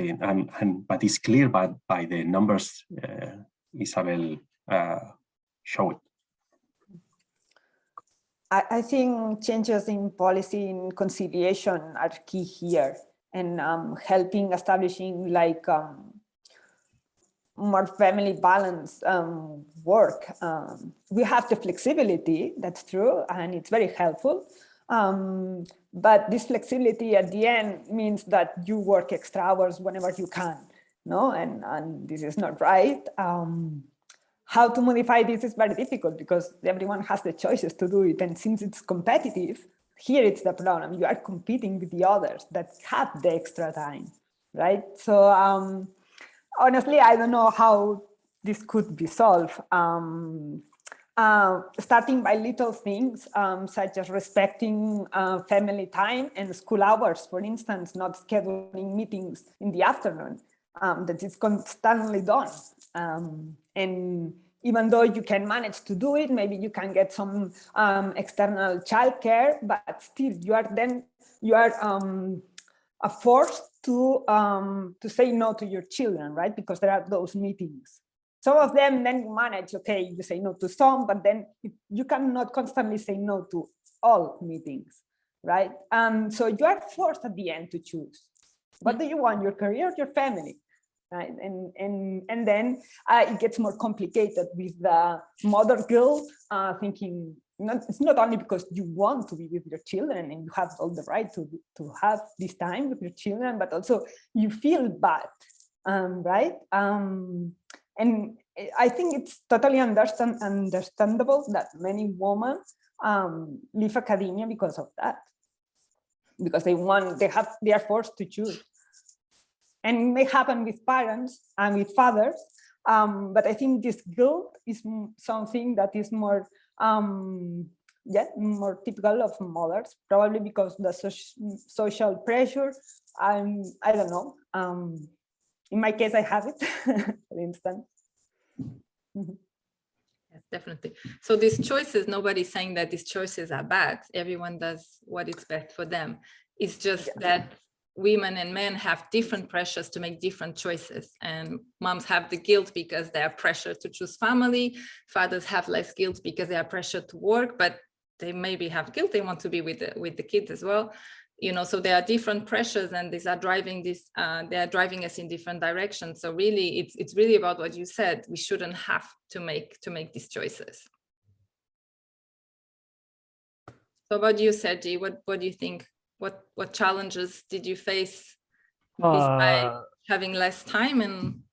but it's clear by the numbers Isabel showed. I think changes in policy and conciliation are key here, and helping establishing like more family balance work. We have the flexibility, that's true, and it's very helpful. But this flexibility at the end means that you work extra hours whenever you can, no? And this is not right. How to modify this is very difficult, because everyone has the choices to do it. And since it's competitive, here it's the problem. You are competing with the others that have the extra time, right? So honestly, I don't know how this could be solved. Starting by little things, such as respecting family time and school hours, for instance, not scheduling meetings in the afternoon, that is constantly done. And even though you can manage to do it, maybe you can get some external childcare, but still you are forced to say no to your children, right? Because there are those meetings. Some of them then you manage, okay, you say no to some, but then you cannot constantly say no to all meetings, right? So you are forced at the end to choose. What do you want, your career or your family? Right? And then it gets more complicated with the mother guilt, thinking it's not only because you want to be with your children and you have all the right to have this time with your children, but also you feel bad, right? And I think it's totally understandable that many women leave academia because of that, because they are forced to choose. And it may happen with parents and with fathers, but I think this guilt is something that is more, more typical of mothers, probably because the social pressure. I don't know. In my case, I have it, for instance. Yes, definitely. So these choices, nobody's saying that these choices are bad. Everyone does what is best for them. It's just that women and men have different pressures to make different choices, and moms have the guilt because they are pressured to choose family. Fathers have less guilt because they are pressured to work, but they maybe have guilt. They want to be with the kids as well. You know, so there are different pressures, and these are driving this. They are driving us in different directions. So really, it's really about what you said. We shouldn't have to make these choices. So about you, Sergi, what do you think? What challenges did you face by having less time, and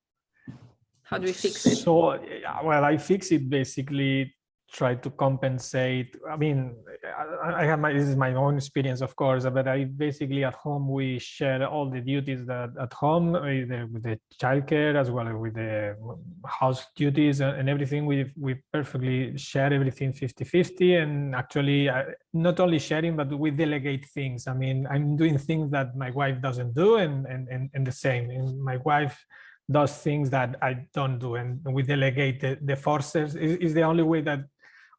how do we fix it? So, well, I fix it basically. Try to compensate. I mean, I have this is my own experience, of course, but I basically at home we share all the duties that at home with the childcare as well as with the house duties and everything. We perfectly share everything 50-50, and actually not only sharing, but we delegate things. I mean, I'm doing things that my wife doesn't do, and the same. And my wife does things that I don't do, and we delegate the forces. Is the only way that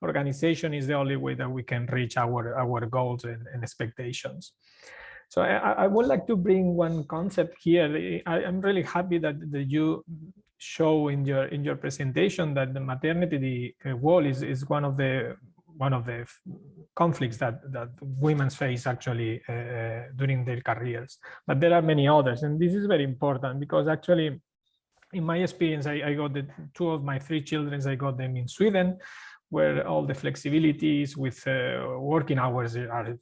organization is the only way that we can reach our goals and expectations. So I would like to bring one concept here. I'm really happy that you show in your presentation that the maternity wall is one of the conflicts that women face actually during their careers. But there are many others, and this is very important because actually, in my experience, I got two of my 3 children. I got them in Sweden, where all the flexibilities with working hours are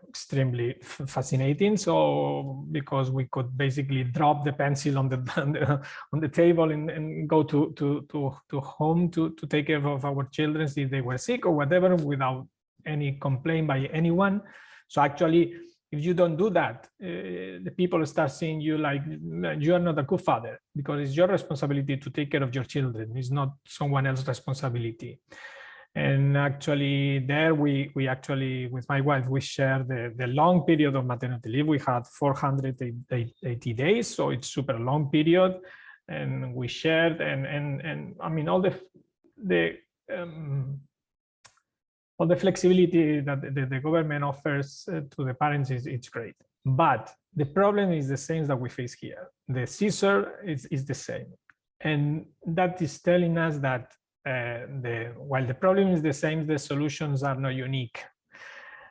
extremely fascinating. So because we could basically drop the pencil on the table and go to home to take care of our children if they were sick or whatever, without any complaint by anyone. So actually, if you don't do that, the people start seeing you like you are not a good father, because it's your responsibility to take care of your children. It's not someone else's responsibility. And actually there we actually, with my wife, we share the long period of maternity leave. We had 480 days, so it's super long period. And we shared, and I mean, all the flexibility that the government offers to the parents is great. But the problem is the same that we face here. The scissor is the same. And that is telling us that while the problem is the same, the solutions are not unique.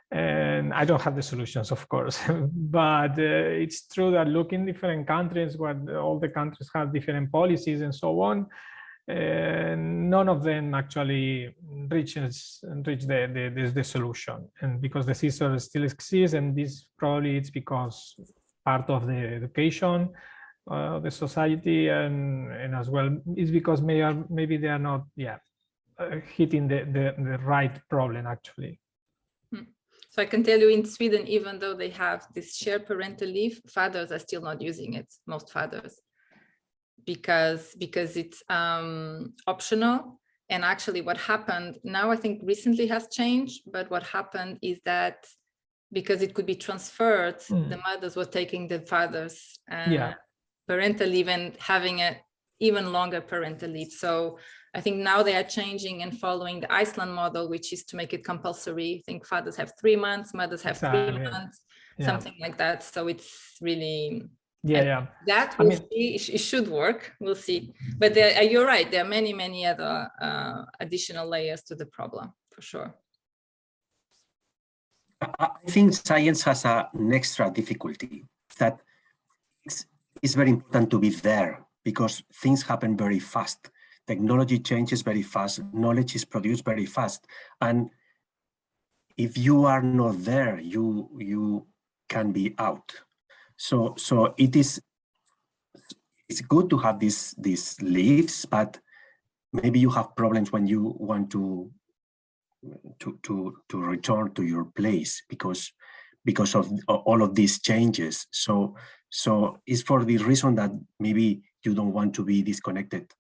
And I don't have the solutions, of course, but it's true that look in different countries where all the countries have different policies and so on, none of them actually reach the solution. And because the scissor still exists, and this probably it's because part of the education, the society, and as well is because maybe they are not hitting the right problem actually. So I can tell you in Sweden, even though they have this shared parental leave, fathers are still not using it, most fathers, because it's optional. And actually what happened now, I think recently has changed, but what happened is that because it could be transferred, the mothers were taking the father's parental leave and having a even longer parental leave. So I think now they are changing and following the Iceland model, which is to make it compulsory. I think fathers have 3 months, mothers have 3 months, something like that. So it's really, that we'll see. It should work. We'll see. But you're right. There are many, many other additional layers to the problem, for sure. I think science has an extra difficulty that it's very important to be there because things happen very fast. Technology changes very fast. Knowledge is produced very fast. And if you are not there, you can be out. So it's good to have these leaves, but maybe you have problems when you want to return to your place because of all of these changes. So it's for the reason that maybe you don't want to be disconnected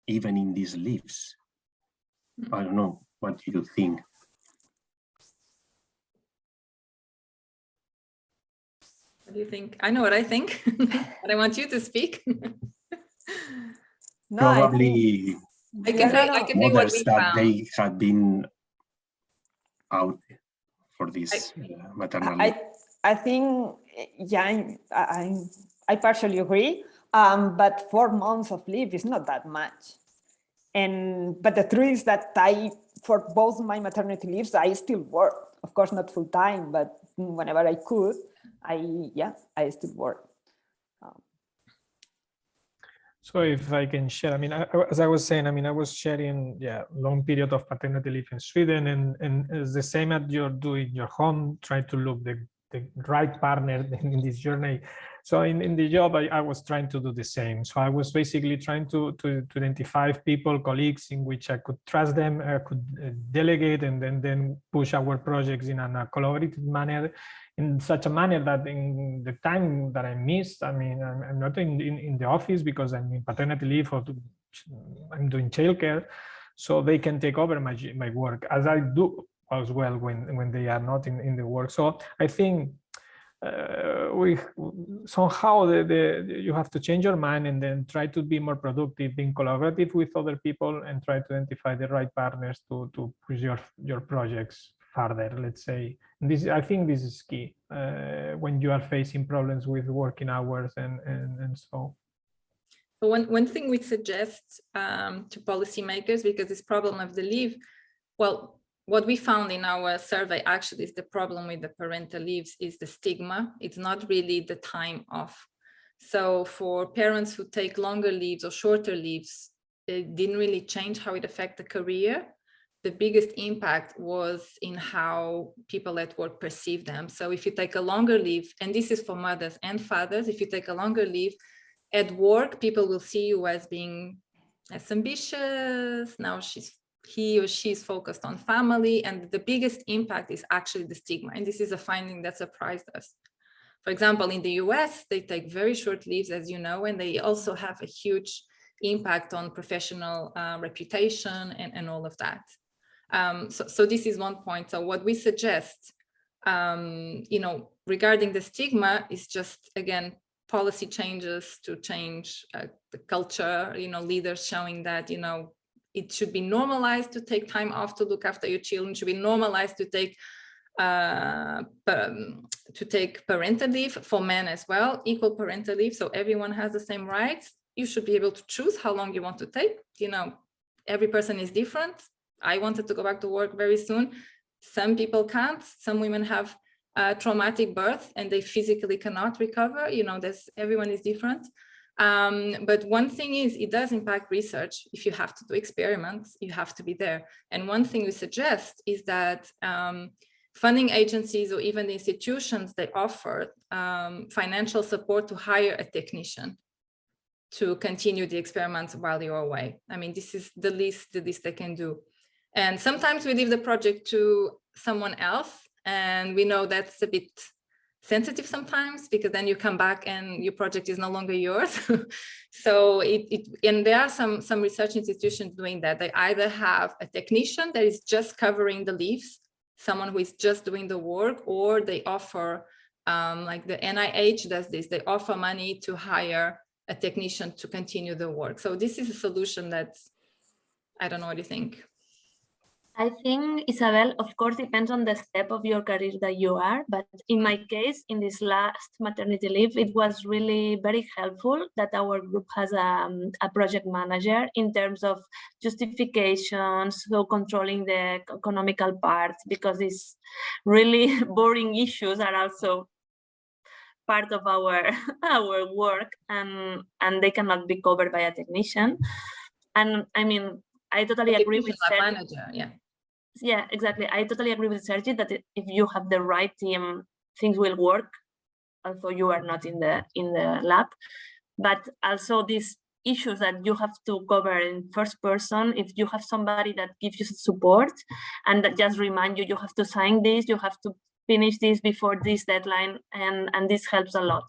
even in these leaves. I don't know, what do you think? What do you think? I know what I think, but I want you to speak. Probably I can say what we that found. they had been out for this maternal leave. I think, I partially agree, but 4 months of leave is not that much. But the truth is that for both my maternity leaves, I still work. Of course, not full time, but whenever I could, I still work. So if I can share, I mean, as I was saying, I mean, I was sharing, long period of paternity leave in Sweden, and it's the same as you're doing your home, try to look the right partner in this journey. So in the job, I was trying to do the same. So I was basically trying to identify people, colleagues in which I could trust them, I could delegate, and then push our projects in a collaborative manner, in such a manner that in the time that I missed, I mean, I'm not in the office because I'm in paternity leave or I'm doing childcare, so they can take over my work as I do as well when they are not in the work. So I think we somehow you have to change your mind and then try to be more productive, being collaborative with other people, and try to identify the right partners to push your projects further, let's say. And I think this is key when you are facing problems with working hours and so. So one thing we suggest to policymakers, because this problem of the leave, well, what we found in our survey actually is the problem with the parental leaves is the stigma. It's not really the time off. So for parents who take longer leaves or shorter leaves, it didn't really change how it affects the career. The biggest impact was in how people at work perceive them. So if you take a longer leave, and this is for mothers and fathers, if you take a longer leave at work, people will see you as being less ambitious. Now he or she is focused on family, and the biggest impact is actually the stigma. And this is a finding that surprised us. For example, in the US, they take very short leaves, as you know, and they also have a huge impact on professional reputation and all of that. So this is one point. So what we suggest, regarding the stigma is just, again, policy changes to change the culture, leaders showing that, it should be normalized to take time off to look after your children. It should be normalized to take parental leave for men as well, equal parental leave. So everyone has the same rights. You should be able to choose how long you want to take. Every person is different. I wanted to go back to work very soon. Some people can't. Some women have traumatic birth and they physically cannot recover. Everyone is different. But one thing is, it does impact research. If you have to do experiments, you have to be there. And one thing we suggest is that funding agencies or even the institutions, they offer financial support to hire a technician to continue the experiments while you're away. I mean, this is the least they can do. And sometimes we leave the project to someone else, And we know that's a bit sensitive sometimes, because then you come back and your project is no longer yours. So and there are some research institutions doing that. They either have a technician that is just covering the leaves, someone who is just doing the work, or they offer, like the NIH does this, they offer money to hire a technician to continue the work. So this is a solution that, I don't know what you think. I think, Isabel, of course, depends on the step of your career that you are. But in my case, in this last maternity leave, it was really very helpful that our group has a project manager in terms of justifications, so controlling the economical part, because these really boring issues are also part of our work, and they cannot be covered by a technician. And I mean, I totally agree with manager, yeah. Yeah, exactly. I totally agree with Sergi that if you have the right team, things will work, although you are not in the lab. But also these issues that you have to cover in first person, if you have somebody that gives you support and that just remind you have to sign this, you have to finish this before this deadline, and this helps a lot.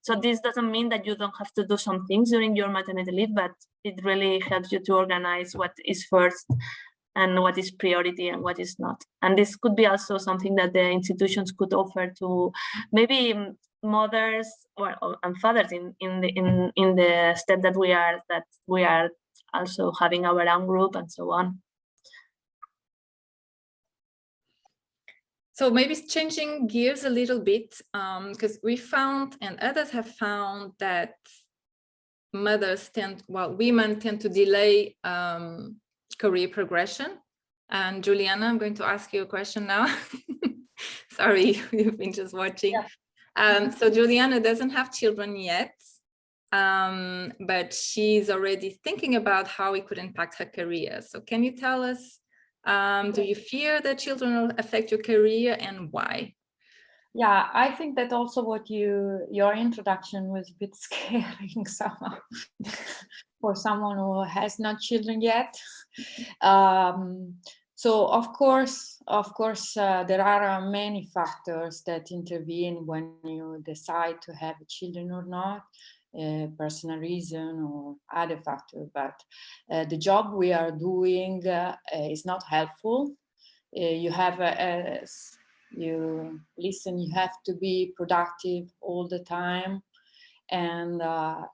So this doesn't mean that you don't have to do some things during your maternity leave, but it really helps you to organize what is first and what is priority and what is not. And this could be also something that the institutions could offer to maybe mothers and fathers in the step that we are also having our own group and so on. So maybe changing gears a little bit, because we found, and others have found, that women tend to delay career progression. And Giuliana, I'm going to ask you a question now. Sorry, you've been just watching. Yeah. So Giuliana doesn't have children yet, but she's already thinking about how it could impact her career. So can you tell us, do you fear that children will affect your career, and why? Yeah, I think that also what your introduction was a bit scaring somehow for someone who has not children yet. So of course, there are many factors that intervene when you decide to have children or not, personal reason or other factor. But the job we are doing is not helpful. You have you have to be productive all the time, and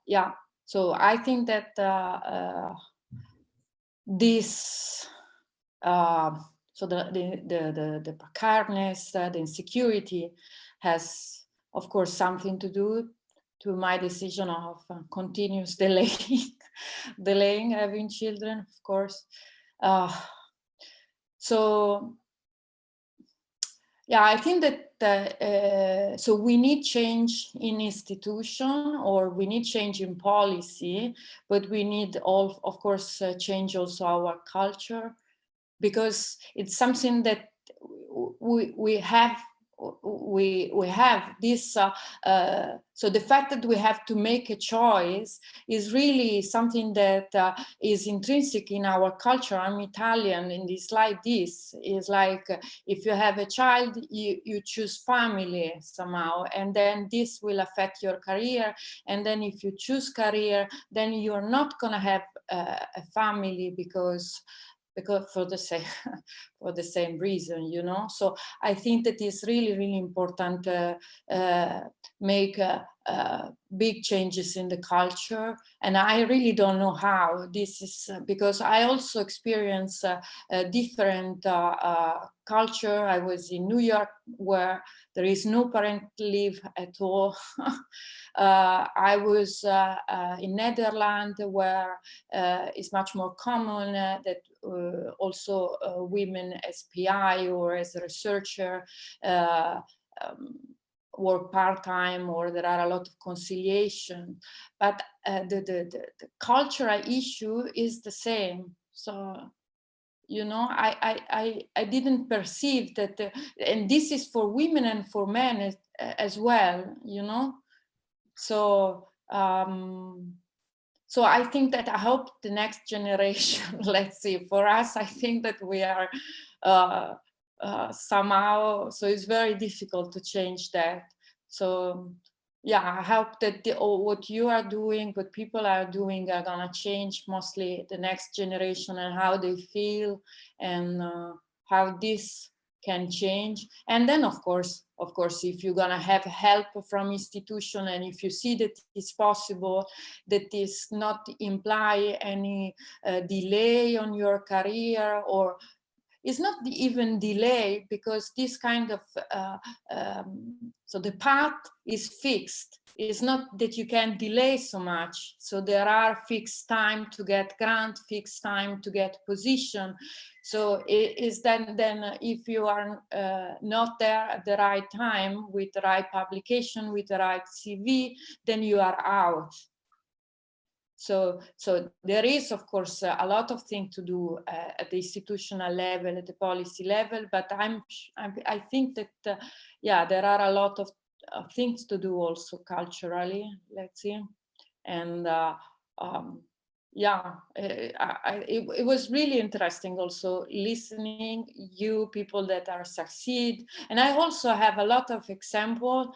yeah. So I think that this. So the precariousness, the insecurity has, of course, something to do to my decision of continuous delaying having children, of course. So yeah, I think that so we need change in institution, or we need change in policy, but we need of course, change also our culture, because it's something that we have this. So the fact that we have to make a choice is really something that is intrinsic in our culture. I'm Italian, and it's like this. It's like if you have a child, you choose family somehow, and then this will affect your career. And then if you choose career, then you're not gonna have a family because for the same reason, you know. So I think that it's really important to make big changes in the culture, and I really don't know how. This is because I also experience a different culture. I was in New York, where there is no parental leave at all. I was in Netherlands, where it's much more common that also women as PI or as a researcher work part-time, or there are a lot of conciliation. But the cultural issue is the same. So, you know, I didn't perceive that, and this is for women and for men as well, you know. So so I think that I hope the next generation, let's see, for us, I think that we are somehow, so it's very difficult to change that. So yeah, I hope that what you are doing, what people are doing are gonna change mostly the next generation and how they feel and how this can change. And then of course, if you're gonna have help from institution and if you see that it's possible, that is not imply any delay on your career, or it's not even delay, because this kind of, so the path is fixed. It's not that you can delay so much. So there are fixed time to get grant, fixed time to get position. So it is then if you are not there at the right time with the right publication, with the right CV, then you are out. So there is, of course, a lot of things to do at the institutional level, at the policy level, but I think that, yeah, there are a lot of things to do also culturally, let's see. And yeah, it was really interesting also listening you people that are succeed. And I also have a lot of example.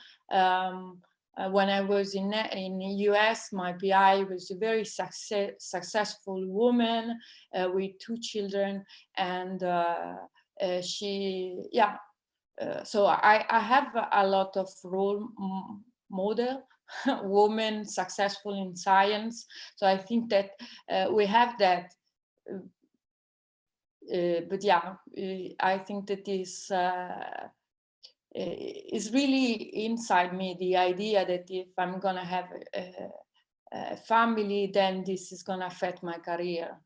When I was in the US, my PI was a very successful woman with 2 children, and she, yeah. So I have a lot of role model women successful in science. So I think that we have that. But yeah, I think that is really inside me, the idea that if I'm gonna have a family, then this is gonna affect my career.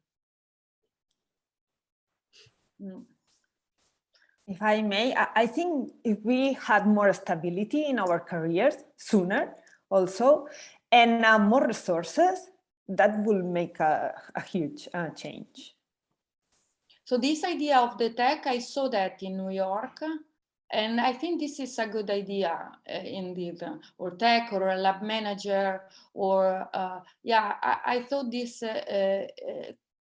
If I may, I think if we had more stability in our careers sooner also, and more resources, that will make a huge change. So this idea of the tech, I saw that in New York. And I think this is a good idea, indeed, or tech, or a lab manager, or yeah, I thought this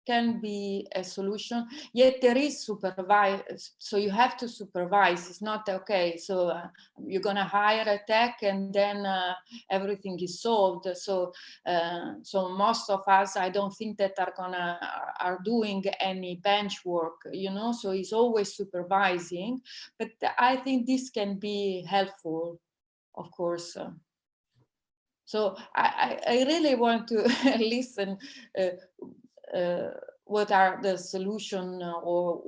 can be a solution. Yet there is supervise, so you have to supervise. It's not okay. So you're gonna hire a tech, and then everything is solved. So so most of us, I don't think that are doing any bench work, you know. So it's always supervising. But I think this can be helpful, of course. So I really want to listen. What are the solution, or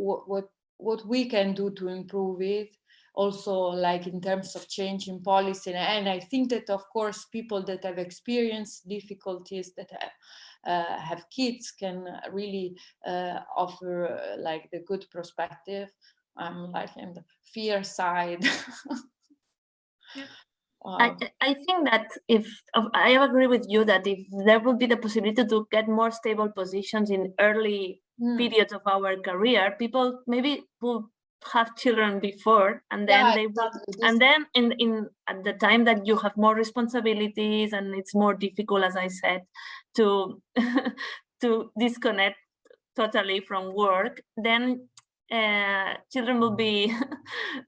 what we can do to improve it, also like in terms of change in policy. And I think that, of course, people that have experienced difficulties, that have kids, can really offer like the good perspective. I'm like in the fear side. Yeah. I think that I agree with you that if there will be the possibility to get more stable positions in early periods of our career, people maybe will have children before, and then they will, and then in at the time that you have more responsibilities and it's more difficult, as I said, to to disconnect totally from work, then children will be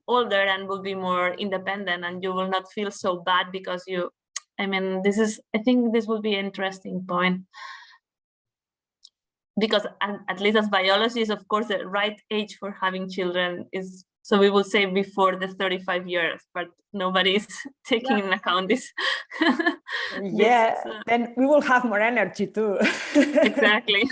older and will be more independent, and you will not feel so bad because you, I mean, I think this will be an interesting point, because at least as biologists, of course, the right age for having children is, so we will say before the 35 years, but nobody's taking in account this. Yeah, then we will have more energy too. Exactly.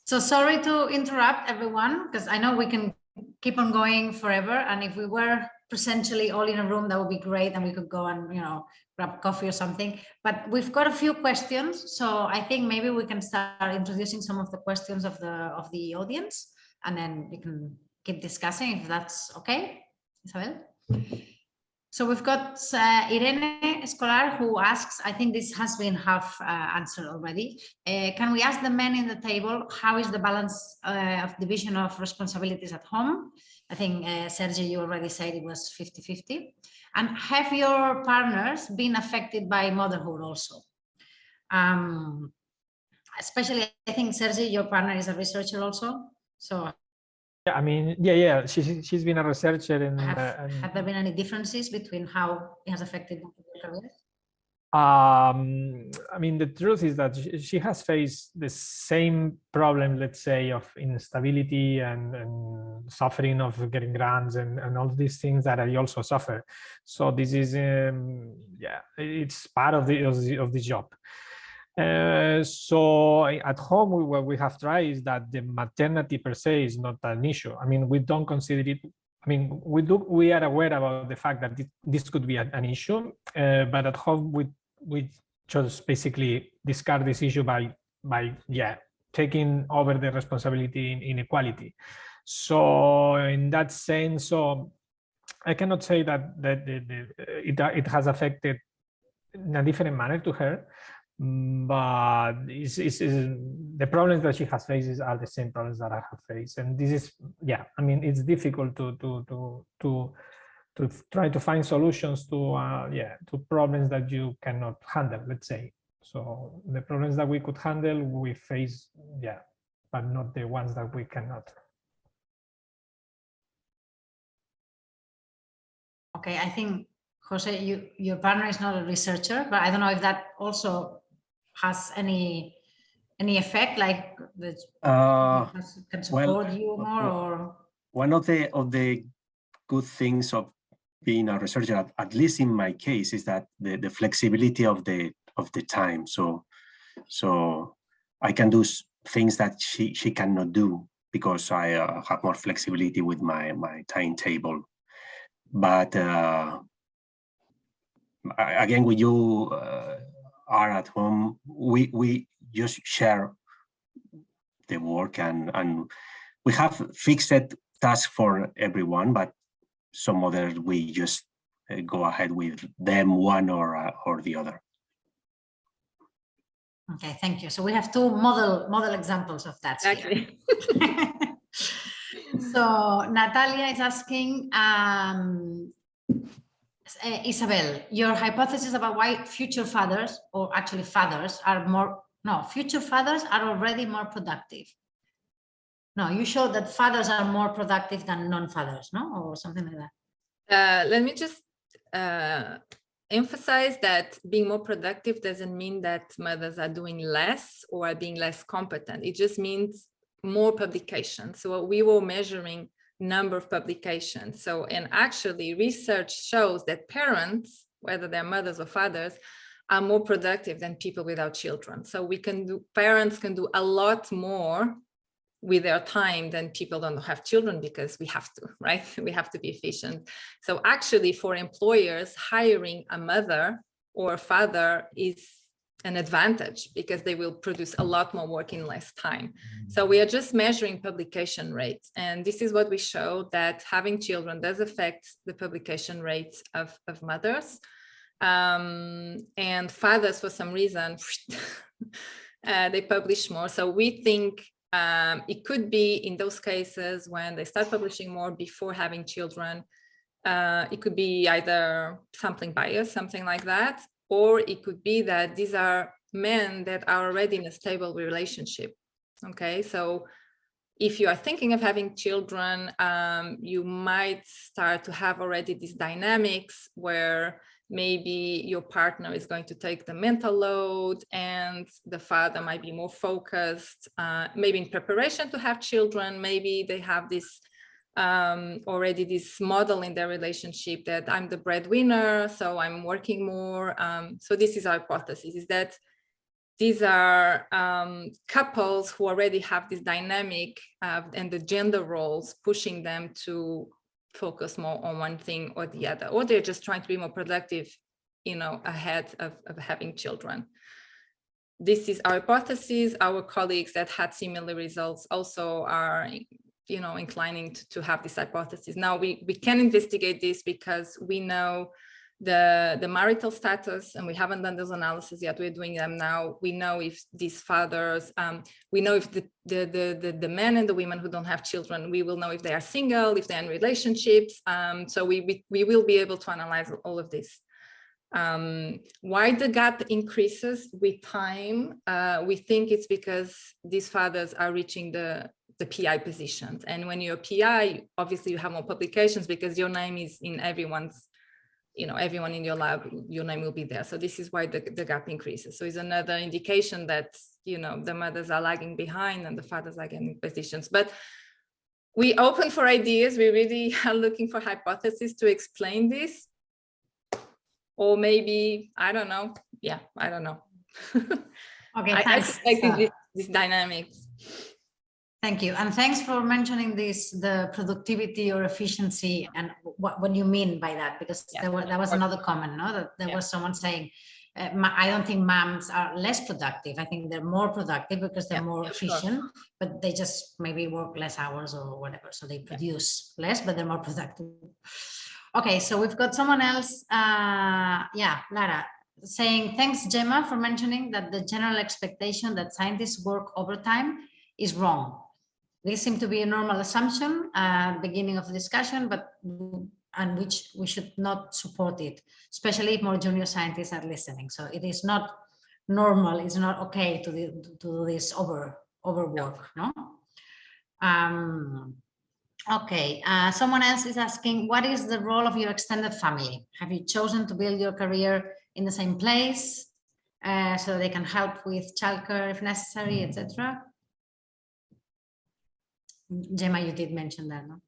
So sorry to interrupt everyone, because I know we can keep on going forever. And if we were presentially all in a room, that would be great. And we could go and, you know, grab coffee or something. But we've got a few questions. So I think maybe we can start introducing some of the questions of the audience, and then we can keep discussing if that's okay, Isabel. So we've got Irene Escolar, who asks, I think this has been half answered already. Can we ask the men in the table, how is the balance of division of responsibilities at home? I think, Sergio, you already said it was 50-50. And have your partners been affected by motherhood also? Especially, I think, Sergio, your partner is a researcher also. So Yeah, I mean, yeah. She's been a researcher in. Have there been any differences between how it has affected careers? I mean, the truth is that she has faced the same problem, let's say, of instability and suffering of getting grants and all these things that I also suffer. So this is, yeah, it's part of the job. So at home, what we have tried is that the maternity per se is not an issue. I mean, we don't consider it. I mean, we are aware about the fact that this could be an issue, but at home we just basically discard this issue by taking over the responsibility in inequality. So in that sense, so I cannot say that it has affected in a different manner to her, but the problems that she has faced are the same problems that I have faced, and this is, yeah, I mean, it's difficult to try to find solutions to to problems that you cannot handle, let's say. So the problems that we could handle, we face, yeah, but not the ones that we cannot. Okay, I think, Jose, your partner is not a researcher, but I don't know if that also has any effect, like that can support you more, or one of the good things of being a researcher, at least in my case, is that the flexibility of the time. So I can do things that she cannot do because I have more flexibility with my timetable. But again, when you are at home, we just share the work, and we have fixed tasks for everyone, but some others we just go ahead with them, one or the other. Okay, thank you. So we have two model examples of that. Exactly. So Natalia is asking, Isabel, your hypothesis about why future fathers, or actually fathers, future fathers are already more productive. No, you showed that fathers are more productive than non-fathers, no? Or something like that. Let me just emphasize that being more productive doesn't mean that mothers are doing less or are being less competent. It just means more publications. So we were measuring number of publications. So, and actually research shows that parents, whether they're mothers or fathers, are more productive than people without children. So parents can do a lot more with their time than people don't have children, because we have to, right? We have to be efficient. So actually for employers, hiring a mother or a father is an advantage because they will produce a lot more work in less time. So we are just measuring publication rates. And this is what we show, that having children does affect the publication rates of mothers. And fathers, for some reason, they publish more. So we think it could be in those cases when they start publishing more before having children. It could be either sampling bias, something like that, or it could be that these are men that are already in a stable relationship. Okay, so if you are thinking of having children, you might start to have already these dynamics where maybe your partner is going to take the mental load and the father might be more focused, maybe in preparation to have children. Maybe they have this already this model in their relationship that I'm the breadwinner, so I'm working more. So this is our hypothesis, is that these are couples who already have this dynamic and the gender roles pushing them to focus more on one thing or the other, or they're just trying to be more productive, you know, ahead of having children. This is our hypothesis. Our colleagues that had similar results also are, you know, inclining to have this hypothesis. Now we can investigate this because we know the marital status, and we haven't done those analyses yet. We're doing them now. We know if these fathers, we know if the men and the women who don't have children, we will know if they are single, if they're in relationships. So we will be able to analyze all of this. Why the gap increases with time? We think it's because these fathers are reaching the the PI positions. And when you're a PI, obviously you have more publications because your name is in everyone's, everyone in your lab, your name will be there. So this is why the gap increases. So it's another indication that, the mothers are lagging behind and the fathers are getting positions. But we open for ideas. We really are looking for hypotheses to explain this. Or maybe, I don't know. Yeah, I don't know. Okay, I suspect this dynamics. Thank you. And thanks for mentioning the productivity or efficiency and what you mean by that, because that was another comment, no? That there was someone saying, I don't think moms are less productive. I think they're more productive because they're more efficient, but they just maybe work less hours or whatever. So they produce less, but they're more productive. Okay, so we've got someone else, Lara, saying, thanks, Gemma, for mentioning that the general expectation that scientists work overtime is wrong. This seemed to be a normal assumption at the beginning of the discussion, and which we should not support it, especially if more junior scientists are listening. So it is not normal, it's not okay to do this overwork, no? Okay, someone else is asking, what is the role of your extended family? Have you chosen to build your career in the same place so they can help with childcare if necessary, etc.? Gemma, you did mention that, no?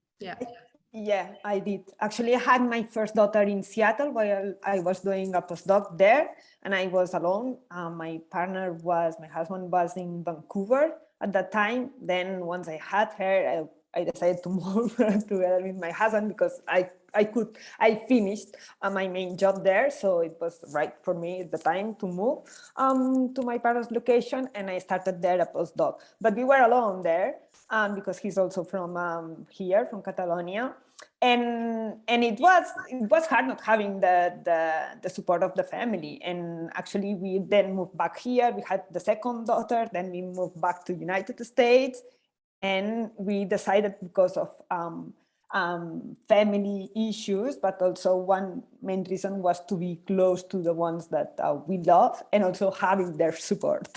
Yeah, I did. Actually, I had my first daughter in Seattle while I was doing a postdoc there, and I was alone. My husband was in Vancouver at that time. Then once I had her, I decided to move together with my husband because I finished my main job there, so it was right for me at the time to move to my parents' location, and I started there a postdoc. But we were alone there because he's also from here, from Catalonia, and it was hard not having the support of the family. And actually, we then moved back here. We had the second daughter, then we moved back to United States. And we decided, because of family issues, but also one main reason was to be close to the ones that we love, and also having their support.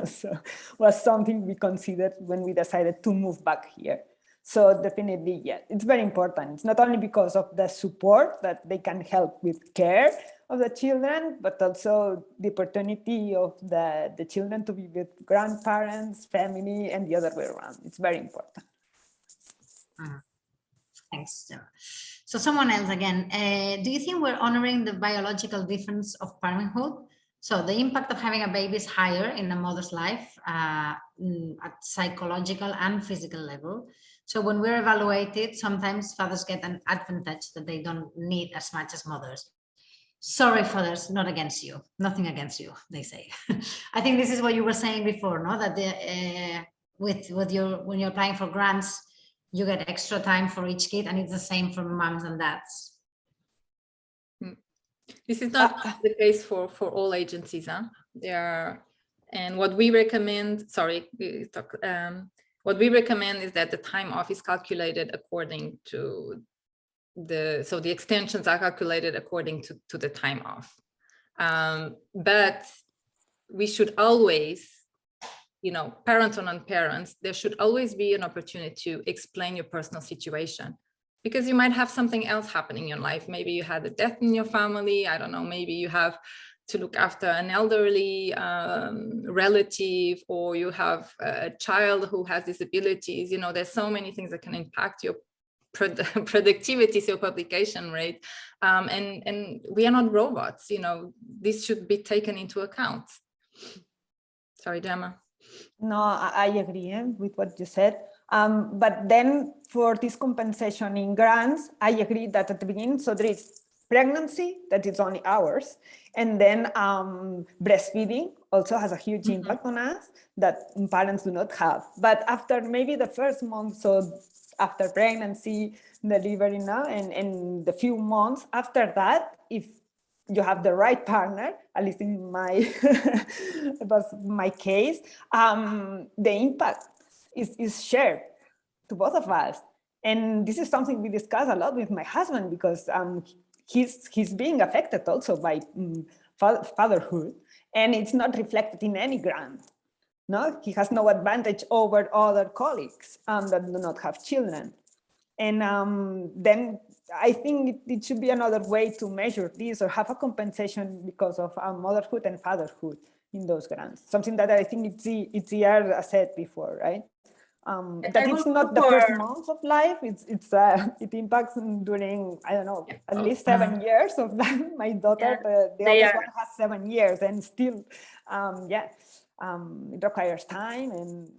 So was something we considered when we decided to move back here. So definitely, yeah, it's very important. It's not only because of the support that they can help with care of the children, but also the opportunity of the children to be with grandparents, family, and the other way around. It's very important. Thanks, Gemma. So someone else again, do you think we're honoring the biological difference of parenthood? So the impact of having a baby is higher in a mother's life at psychological and physical level. So when we're evaluated, sometimes fathers get an advantage that they don't need as much as mothers. Sorry, fathers, not against you, nothing against you, they say. I think this is what you were saying before, no? That when you're applying for grants, you get extra time for each kid, and it's the same for moms and dads. This is not the case for all agencies, huh? And what we recommend, what we recommend is that the time off is calculated according to so the extensions are calculated according to the time off. But we should always, parents or non-parents, there should always be an opportunity to explain your personal situation, because you might have something else happening in your life. Maybe you had a death in your family. I don't know, maybe you have to look after an elderly relative, or you have a child who has disabilities. There's so many things that can impact your productivity, so publication rate, and we are not robots. This should be taken into account. Sorry, Gemma. No, I agree with what you said. But then for this compensation in grants, I agree that at the beginning, so there is pregnancy, that is only hours, and then breastfeeding also has a huge impact on us that parents do not have. But after maybe the first month, so after pregnancy, delivery now, and the few months after that, if you have the right partner, at least in my case, the impact is shared to both of us. And this is something we discuss a lot with my husband, because he's being affected also by fatherhood, and it's not reflected in any grant. No, he has no advantage over other colleagues that do not have children. And then I think it should be another way to measure this, or have a compensation because of motherhood and fatherhood in those grants. Something that I think Itziar said before, right? That it's not the first month of life. It impacts during, I don't know, at least 7 years of life. My daughter, the oldest one, has 7 years, and still, it requires time, and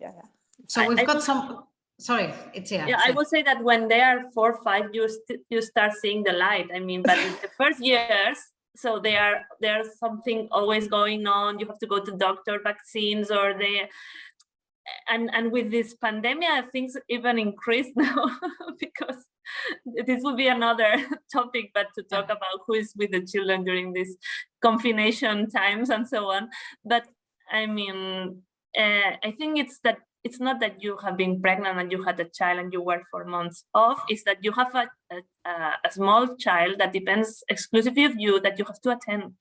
So we've got some. Sorry, it's here. Yeah, I would say that when they are 4 or 5, you start seeing the light. I mean, but in the first years, so there's something always going on. You have to go to doctor, vaccines, or and with this pandemic, things even increased now because this will be another topic, but to talk about who is with the children during these confination times and so on. But I mean, I think it's not that you have been pregnant and you had a child and you were 4 months off. It's that you have a small child that depends exclusively of you, that you have to attend,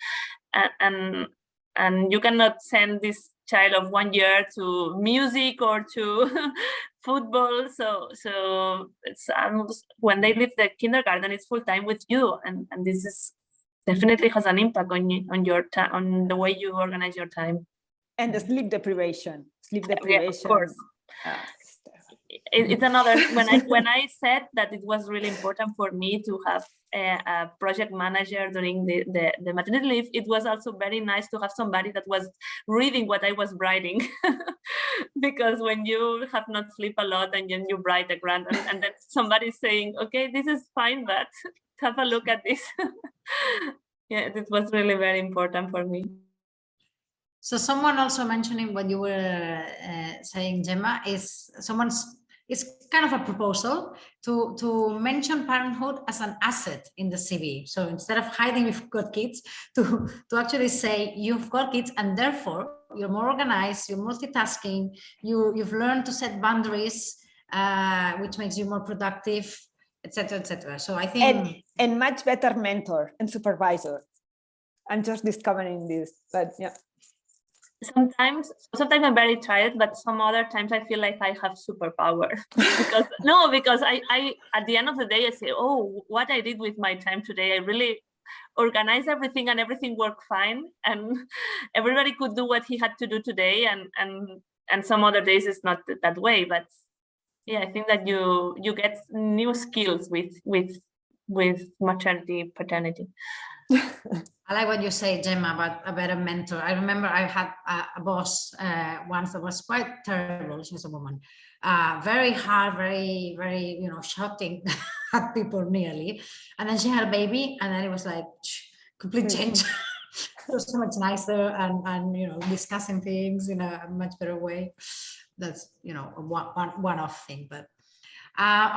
and you cannot send this child of 1 year to music or to football. So it's when they leave the kindergarten, it's full time with you, and this is definitely has an impact on your time, on the way you organize your time. And the sleep deprivation. Yeah, of course. It's another, when I said that it was really important for me to have a project manager during the maternity leave, it was also very nice to have somebody that was reading what I was writing. Because when you have not slept a lot and then you write a grant and then somebody's saying, okay, this is fine, but have a look at this. Yeah, it was really very important for me. So someone also mentioning what you were saying, Gemma, it's kind of a proposal to mention parenthood as an asset in the CV. So instead of hiding you've got kids, to actually say you've got kids and therefore you're more organized, you're multitasking, you've learned to set boundaries, which makes you more productive, etc., etc. So I think and much better mentor and supervisor. I'm just discovering this, but yeah. Sometimes I'm very tired, but some other times I feel like I have superpower because I at the end of the day I say, oh, what I did with my time today, I really organized everything and everything worked fine, and everybody could do what he had to do today, and some other days it's not that way. But yeah, I think that you get new skills with maternity, paternity. I like what you say, Gemma, about a better mentor. I remember I had a boss once that was quite terrible. She was a woman, very hard, very, very, shouting at people nearly. And then she had a baby, and then it was like complete change. It was so much nicer and discussing things in a much better way. That's a one-off thing, but.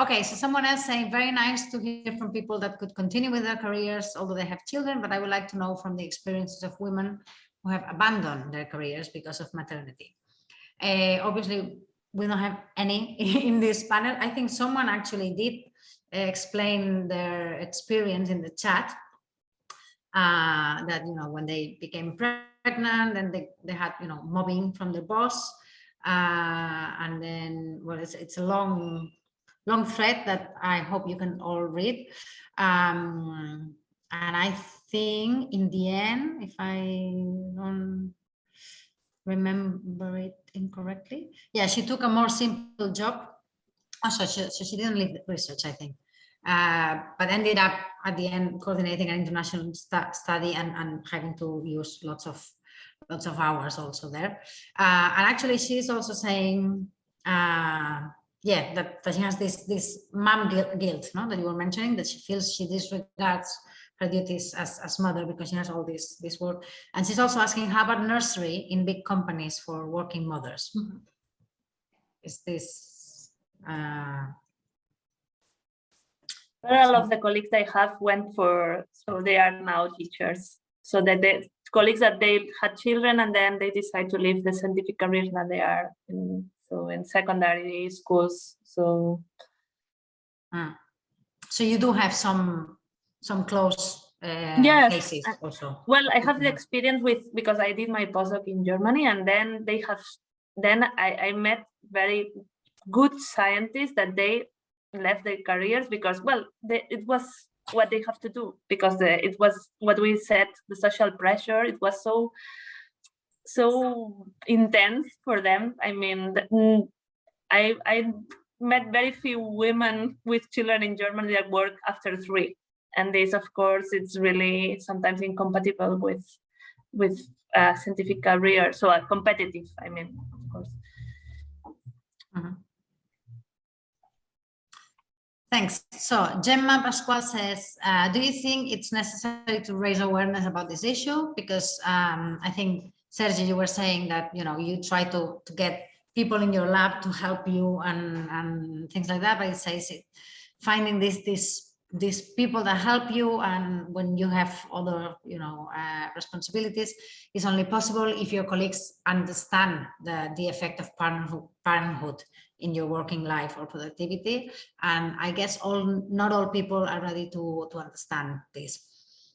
Okay, so someone else saying, very nice to hear from people that could continue with their careers, although they have children, but I would like to know from the experiences of women who have abandoned their careers because of maternity. Obviously, we don't have any in this panel. I think someone actually did explain their experience in the chat, that, when they became pregnant, then they had, mobbing from the boss. And then, well, it's a long thread that I hope you can all read. And I think in the end, if I don't remember it incorrectly, yeah, she took a more simple job. So she didn't leave the research, I think, but ended up at the end coordinating an international study and having to use lots of hours also there. And actually, she's also saying, that she has this mom guilt, no, that you were mentioning, that she feels she disregards her duties as mother because she has all this work. And she's also asking, how about nursery in big companies for working mothers? Is this... Several of the colleagues I have went so they are now teachers. So that the colleagues that they had children and then they decide to leave the scientific careers that they are in. So in secondary schools, so. So you do have some close cases also. Well, I have the experience because I did my postdoc in Germany, and then they have then I met very good scientists that they left their careers because, well, it was what they have to do, because it was what we said, the social pressure, it was so intense for them. I mean, I met very few women with children in Germany that work after 3. And this, of course, it's really sometimes incompatible with a scientific career. So competitive, I mean, of course. Mm-hmm. Thanks. So Gemma Pascual says, do you think it's necessary to raise awareness about this issue? Because I think, Sergi, you were saying that, you know, you try to get people in your lab to help you and things like that, but it says finding these people that help you, and when you have other, you know, responsibilities, is only possible if your colleagues understand the effect of parenthood in your working life or productivity. And I guess not all people are ready to understand this.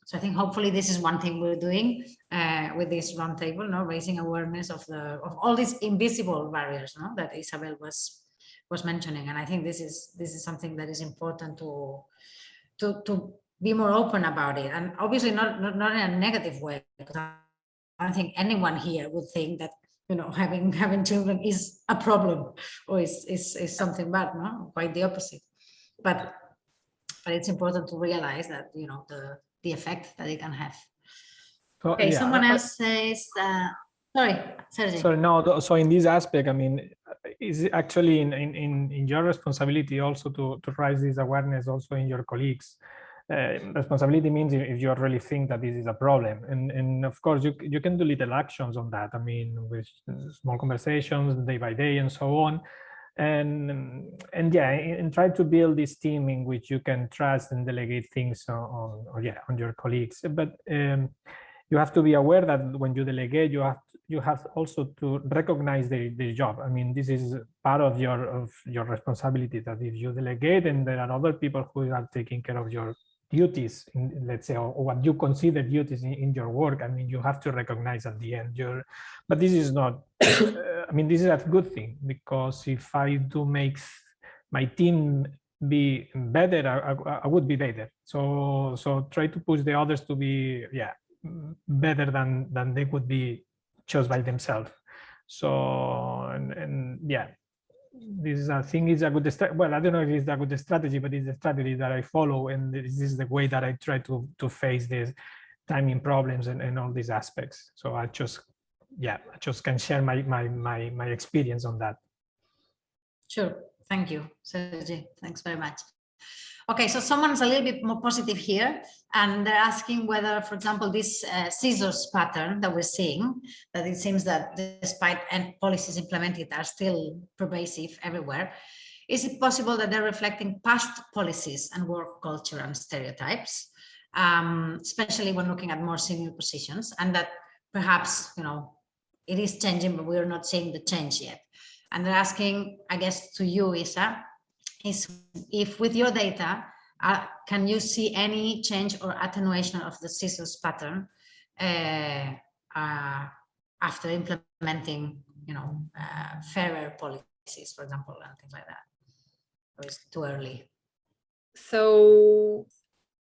So I think hopefully this is one thing we're doing with this roundtable, no, raising awareness of all these invisible barriers, no, that Isabel was mentioning. And I think this is something that is important to be more open about it, and obviously not in a negative way, because I don't think anyone here would think that, you know, having children is a problem or is something bad. No, quite the opposite. But it's important to realize that, you know, the effect that it can have. So, okay, yeah, someone else says, sorry, Sergi. So no, so in this aspect, I mean, is actually in your responsibility also to raise this awareness also in your colleagues. Responsibility means if you really think that this is a problem, and of course you can do little actions on that. I mean, with small conversations day by day and so on, and yeah, and try to build this team in which you can trust and delegate things on your colleagues. But you have to be aware that when you delegate, you have also to recognize their job. I mean, this is part of your responsibility, that if you delegate and there are other people who are taking care of your duties, let's say, or what you consider duties in your work, I mean, you have to recognize at the end but this is not, I mean, this is a good thing, because if I do make my team be better, I would be better. So try to push the others to be, better than they would be just by themselves. So and yeah, this is, I think, is a good well, I don't know if it's a good strategy, but it's a strategy that I follow, and this is the way that I try to face these timing problems and all these aspects. So I just can share my experience on that. Sure, thank you, Sergi. Thanks very much. Okay, so someone's a little bit more positive here, and they're asking whether, for example, this scissors pattern that we're seeing, that it seems that despite policies implemented are still pervasive everywhere, is it possible that they're reflecting past policies and work culture and stereotypes, especially when looking at more senior positions, and that perhaps, you know, it is changing, but we're not seeing the change yet. And they're asking, I guess, to you, Isa, is if with your data, can you see any change or attenuation of the scissors pattern after implementing, you know, fairer policies, for example, and things like that? Or is it too early? So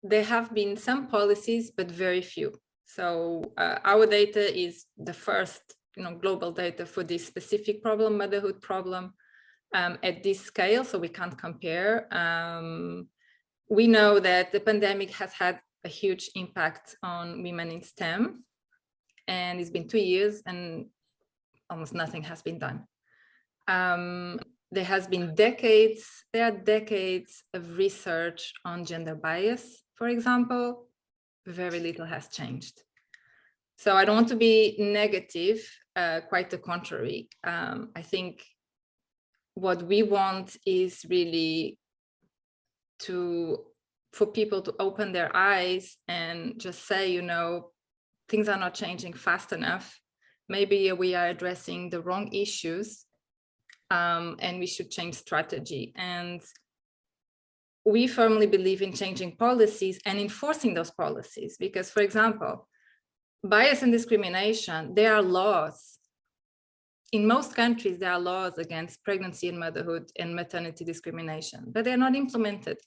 there have been some policies, but very few. So our data is the first, you know, global data for this specific problem, motherhood problem. At this scale, so we can't compare. We know that the pandemic has had a huge impact on women in STEM, and it's been 2 years and almost nothing has been done. There are decades of research on gender bias, for example. Very little has changed. So I don't want to be negative, quite the contrary. I think what we want is really for people to open their eyes and just say, you know, things are not changing fast enough. Maybe we are addressing the wrong issues, and we should change strategy. And we firmly believe in changing policies and enforcing those policies, because, for example, bias and discrimination, there are laws in most countries, there are laws against pregnancy and motherhood and maternity discrimination, but they're not implemented.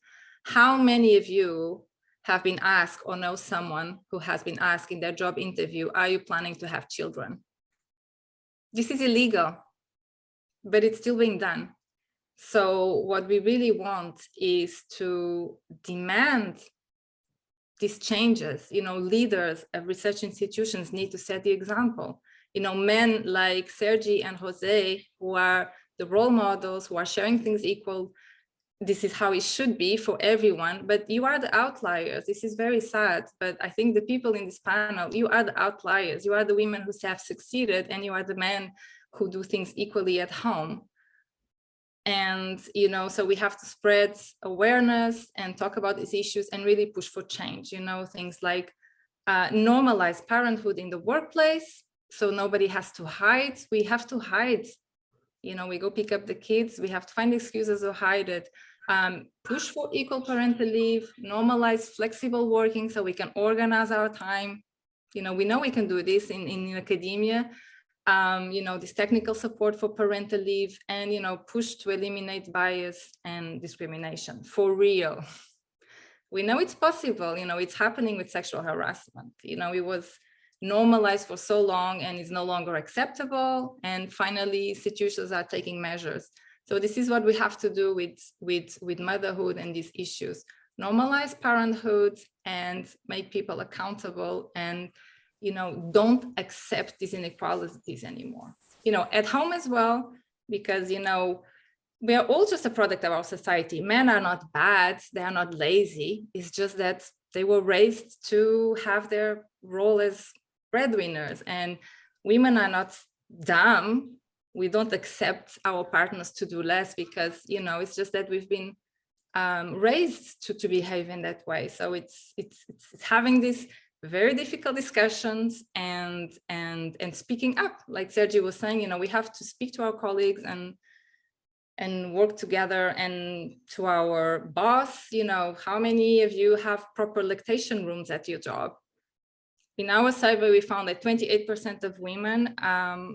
How many of you have been asked or know someone who has been asked in their job interview, are you planning to have children? This is illegal, but it's still being done. So what we really want is to demand these changes. You know, leaders of research institutions need to set the example. You know, men like Sergi and José, who are the role models, who are sharing things equal, this is how it should be for everyone, but you are the outliers. This is very sad, but I think the people in this panel, you are the outliers. You are the women who have succeeded, and you are the men who do things equally at home. And, you know, so we have to spread awareness and talk about these issues and really push for change, you know, things like normalize parenthood in the workplace, so nobody has to hide. We have to hide. You know, we go pick up the kids, we have to find excuses to hide it. Push for equal parental leave, normalize flexible working so we can organize our time. You know we can do this in academia. You know, this technical support for parental leave, and, you know, push to eliminate bias and discrimination for real. We know it's possible. You know, it's happening with sexual harassment. You know, it was normalized for so long and is no longer acceptable. And finally, institutions are taking measures. So this is what we have to do with motherhood and these issues. Normalize parenthood and make people accountable, and, you know, don't accept these inequalities anymore. You know, at home as well, because, you know, we are all just a product of our society. Men are not bad, they are not lazy. It's just that they were raised to have their role as breadwinners, and women are not dumb. We don't accept our partners to do less because, you know, it's just that we've been raised to behave in that way. So it's having these very difficult discussions and speaking up, like Sergi was saying. You know, we have to speak to our colleagues and work together. And to our boss, you know, how many of you have proper lactation rooms at your job? In our survey, we found that 28% of women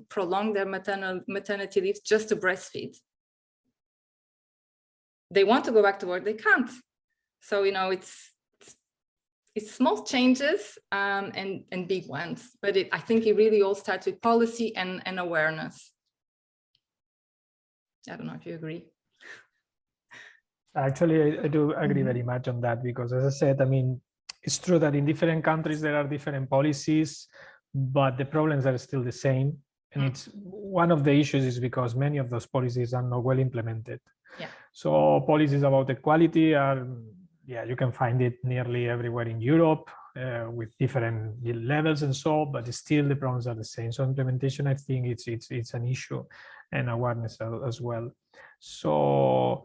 prolong their maternity leave just to breastfeed. They want to go back to work, they can't. So, you know, it's small changes and big ones, but I think it really all starts with policy and awareness. I don't know if you agree. Actually, I do agree very much on that, because as I said, I mean, it's true that in different countries there are different policies, but the problems are still the same. And it's one of the issues is because many of those policies are not well implemented. Yeah. So policies about equality are, yeah, you can find it nearly everywhere in Europe with different levels and so, but still the problems are the same. So implementation, I think it's an issue, and awareness as well. So,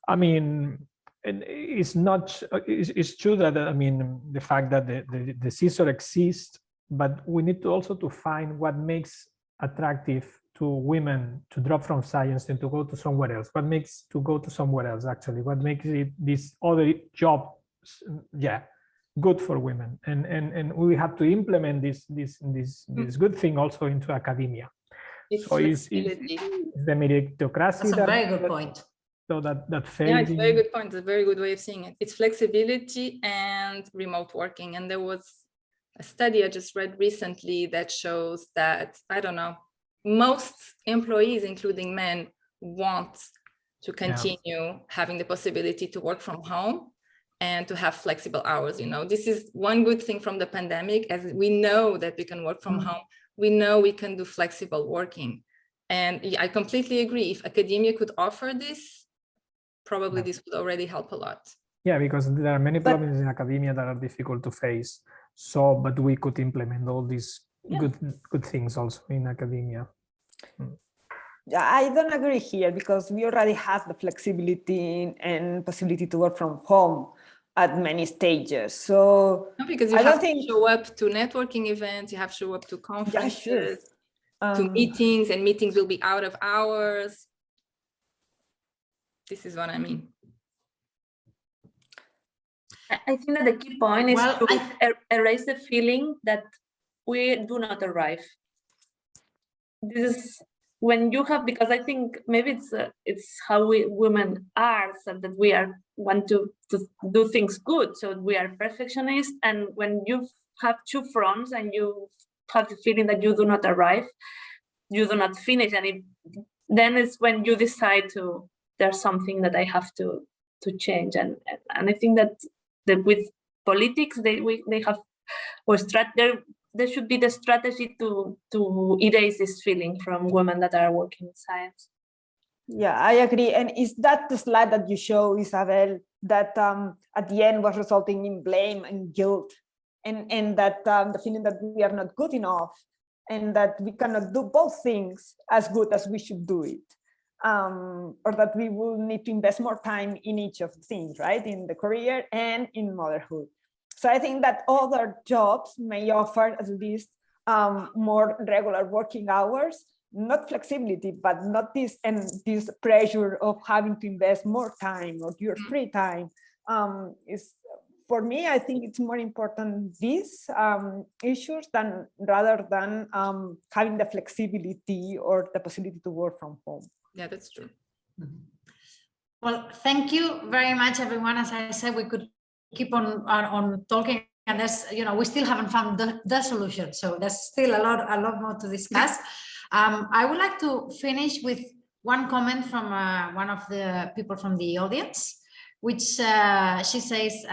I mean, and it's not, it's true that, I mean, the fact that the CSOR exists, but we need to also to find what makes attractive to women to drop from science and to go to somewhere else. What makes to go to somewhere else, actually? What makes it this other job, yeah, good for women? And we have to implement this good thing also into academia. So it's the meritocracy. That's a very good point. So that yeah, it's a very good point. It's a very good way of seeing it. It's flexibility and remote working. And there was a study I just read recently that shows that, I don't know, most employees, including men, want to continue having the possibility to work from home and to have flexible hours. You know, this is one good thing from the pandemic, as we know that we can work from home. We know we can do flexible working. And I completely agree. If academia could offer this, probably this would already help a lot. Yeah, because there are many problems in academia that are difficult to face. So, but we could implement all these good things also in academia. I don't agree here, because we already have the flexibility and possibility to work from home at many stages. So no, because you have to show up to networking events, you have to show up to conferences, to meetings, and meetings will be out of hours. This is what I mean. I think that the key point is to erase the feeling that we do not arrive. This is when you have, because I think maybe it's how we women are, so that we want to do things good, so we are perfectionists, and when you have two fronts and you have the feeling that you do not arrive, you do not finish, and then it's when you decide there's something that I have to change, and I think that with politics they have, or there should be the strategy to erase this feeling from women that are working in science. Yeah, I agree. And is that the slide that you show, Isabel, that at the end was resulting in blame and guilt, and that the feeling that we are not good enough, and that we cannot do both things as good as we should do it, or that we will need to invest more time in each of the things, right? In the career and in motherhood. So I think that other jobs may offer at least more regular working hours, not flexibility, but not this pressure of having to invest more time or your free time. Is, for me, I think it's more important these issues rather than having the flexibility or the possibility to work from home. Yeah, that's true. Well, thank you very much, everyone. As I said, we could keep on talking, and there's, we still haven't found the solution, so there's still a lot more to discuss. I would like to finish with one comment from one of the people from the audience, which she says,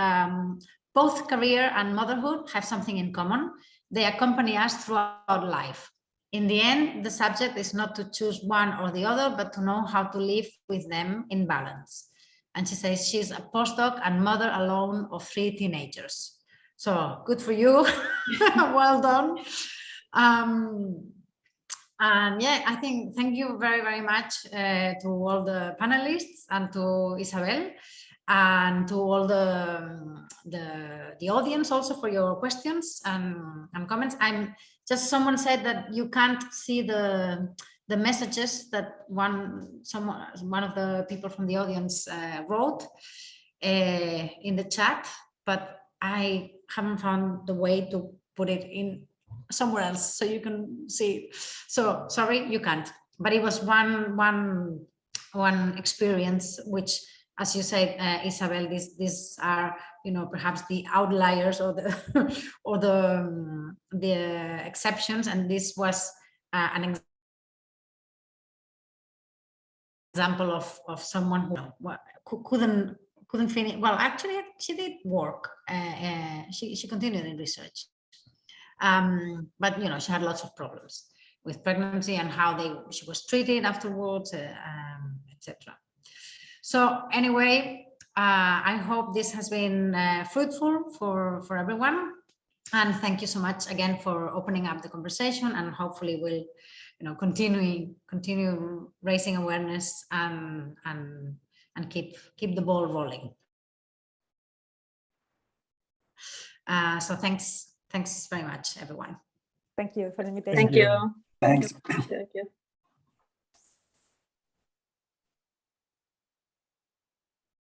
both career and motherhood have something in common. They accompany us throughout life. In the end, the subject is not to choose one or the other, but to know how to live with them in balance. And she says she's a postdoc and mother alone of 3 teenagers. So good for you. Well done. And yeah, I think thank you very, very much to all the panelists and to Isabel and to all the audience also for your questions and comments. Someone said that you can't see the messages that one of the people from the audience wrote in the chat, but I haven't found the way to put it in somewhere else so you can see. So sorry, you can't. But it was one experience which, as you said, Isabel, these are perhaps the outliers or the exceptions, and this was an example of someone who couldn't finish. Well, actually, she did work. She continued in research, but she had lots of problems with pregnancy and how she was treated afterwards, etc. So anyway, I hope this has been fruitful for everyone, and thank you so much again for opening up the conversation, and hopefully we'll continue raising awareness and keep the ball rolling. So thanks very much, everyone. Thank you for the invitation. Thank you. Thanks. Thank you.